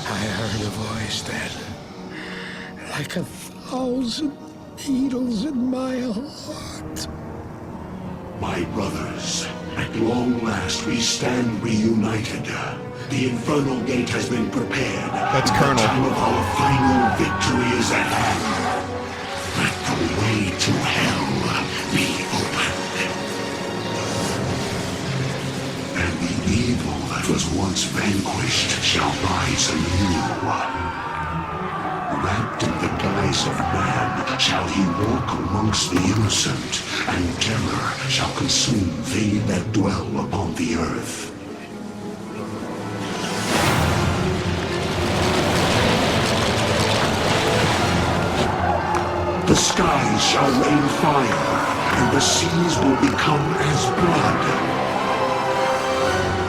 I heard a voice then, like 1,000 needles in my heart. My brothers, at long last we stand reunited. The Infernal Gate has been prepared. That's Colonel. The time of our final victory is at hand. Let the way to hell be opened. And the evil that was once vanquished shall rise anew. Wrapped in the guise of man, shall he walk amongst the innocent, and terror shall consume they that dwell upon the earth. The skies shall rain fire, and the seas will become as blood.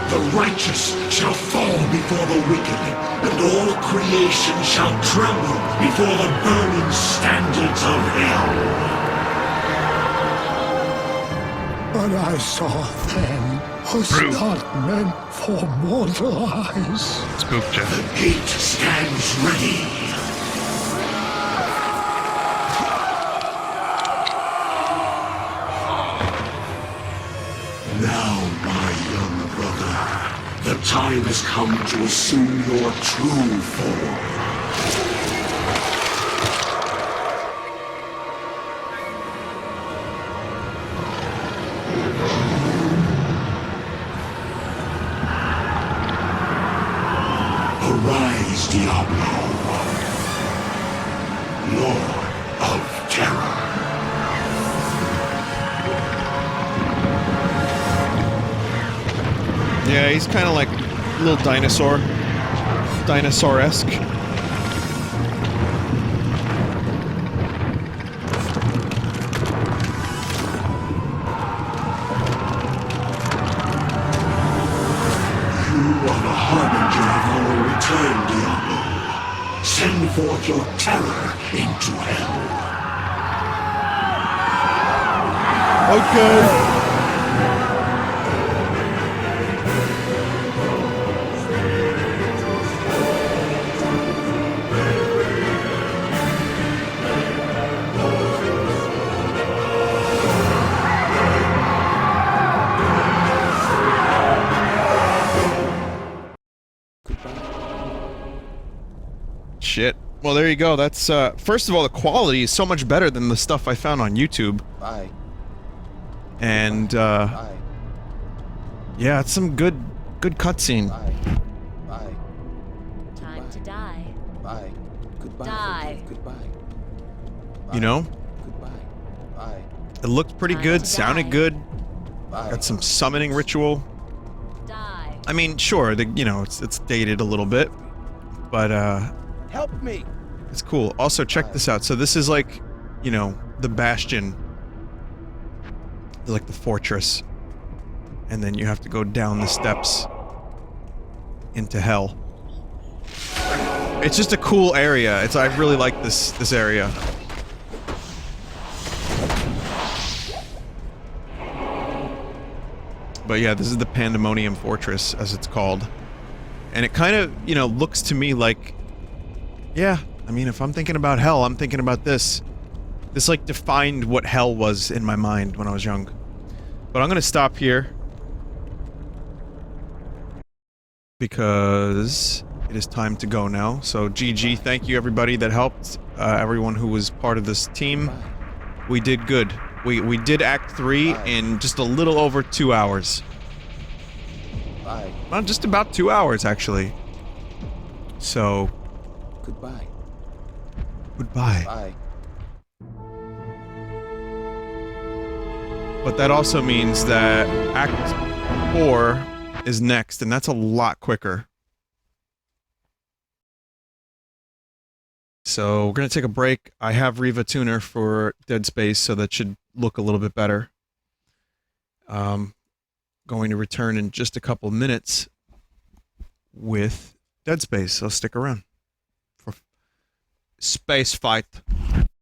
The righteous shall fall before the wicked, and all creation shall tremble before the burning standards of hell. What I saw then was not meant for mortal eyes. Spook Jeff. The gate stands ready. Now, my young brother, the time has come to assume your true form. Arise, Diablo, Lord of Terror. Yeah, he's kind of like A little dinosaur-esque. You are the harbinger of our return, Diablo. Send forth your terror into hell. Okay. Shit. Well, there you go. That's, first of all, the quality is so much better than the stuff I found on YouTube. Bye. And, Bye. yeah, it's some good cutscene. Bye. Bye. Time to die. Bye. Goodbye. Die. Goodbye. You know? Goodbye. Bye. It looked pretty Time good, to sounded die. good. Bye. Got some summoning ritual. Die. I mean, sure, you know, it's dated a little bit, but, Help me. it's cool. Also, check this out. So this is like, you know, the bastion. Like the fortress. And then you have to go down the steps into hell. It's just a cool area. I really like this area. But yeah, this is the Pandemonium Fortress, as it's called. And it kind of, you know, looks to me like... Yeah, I mean, if I'm thinking about hell, I'm thinking about this. This, like, defined what hell was in my mind when I was young. But I'm gonna stop here. Because it is time to go now. So, GG, thank you everybody that helped. Everyone who was part of this team. We did good. We did Act 3 in just a little over 2 hours. Bye. Well, just about 2 hours, actually. So... Goodbye. Goodbye. Bye. But that also means that Act 4 is next, and that's a lot quicker. So, we're gonna take a break. I have Riva Tuner for Dead Space, so that should look a little bit better. Going to return in just a couple minutes with Dead Space, so stick around for Space Fight.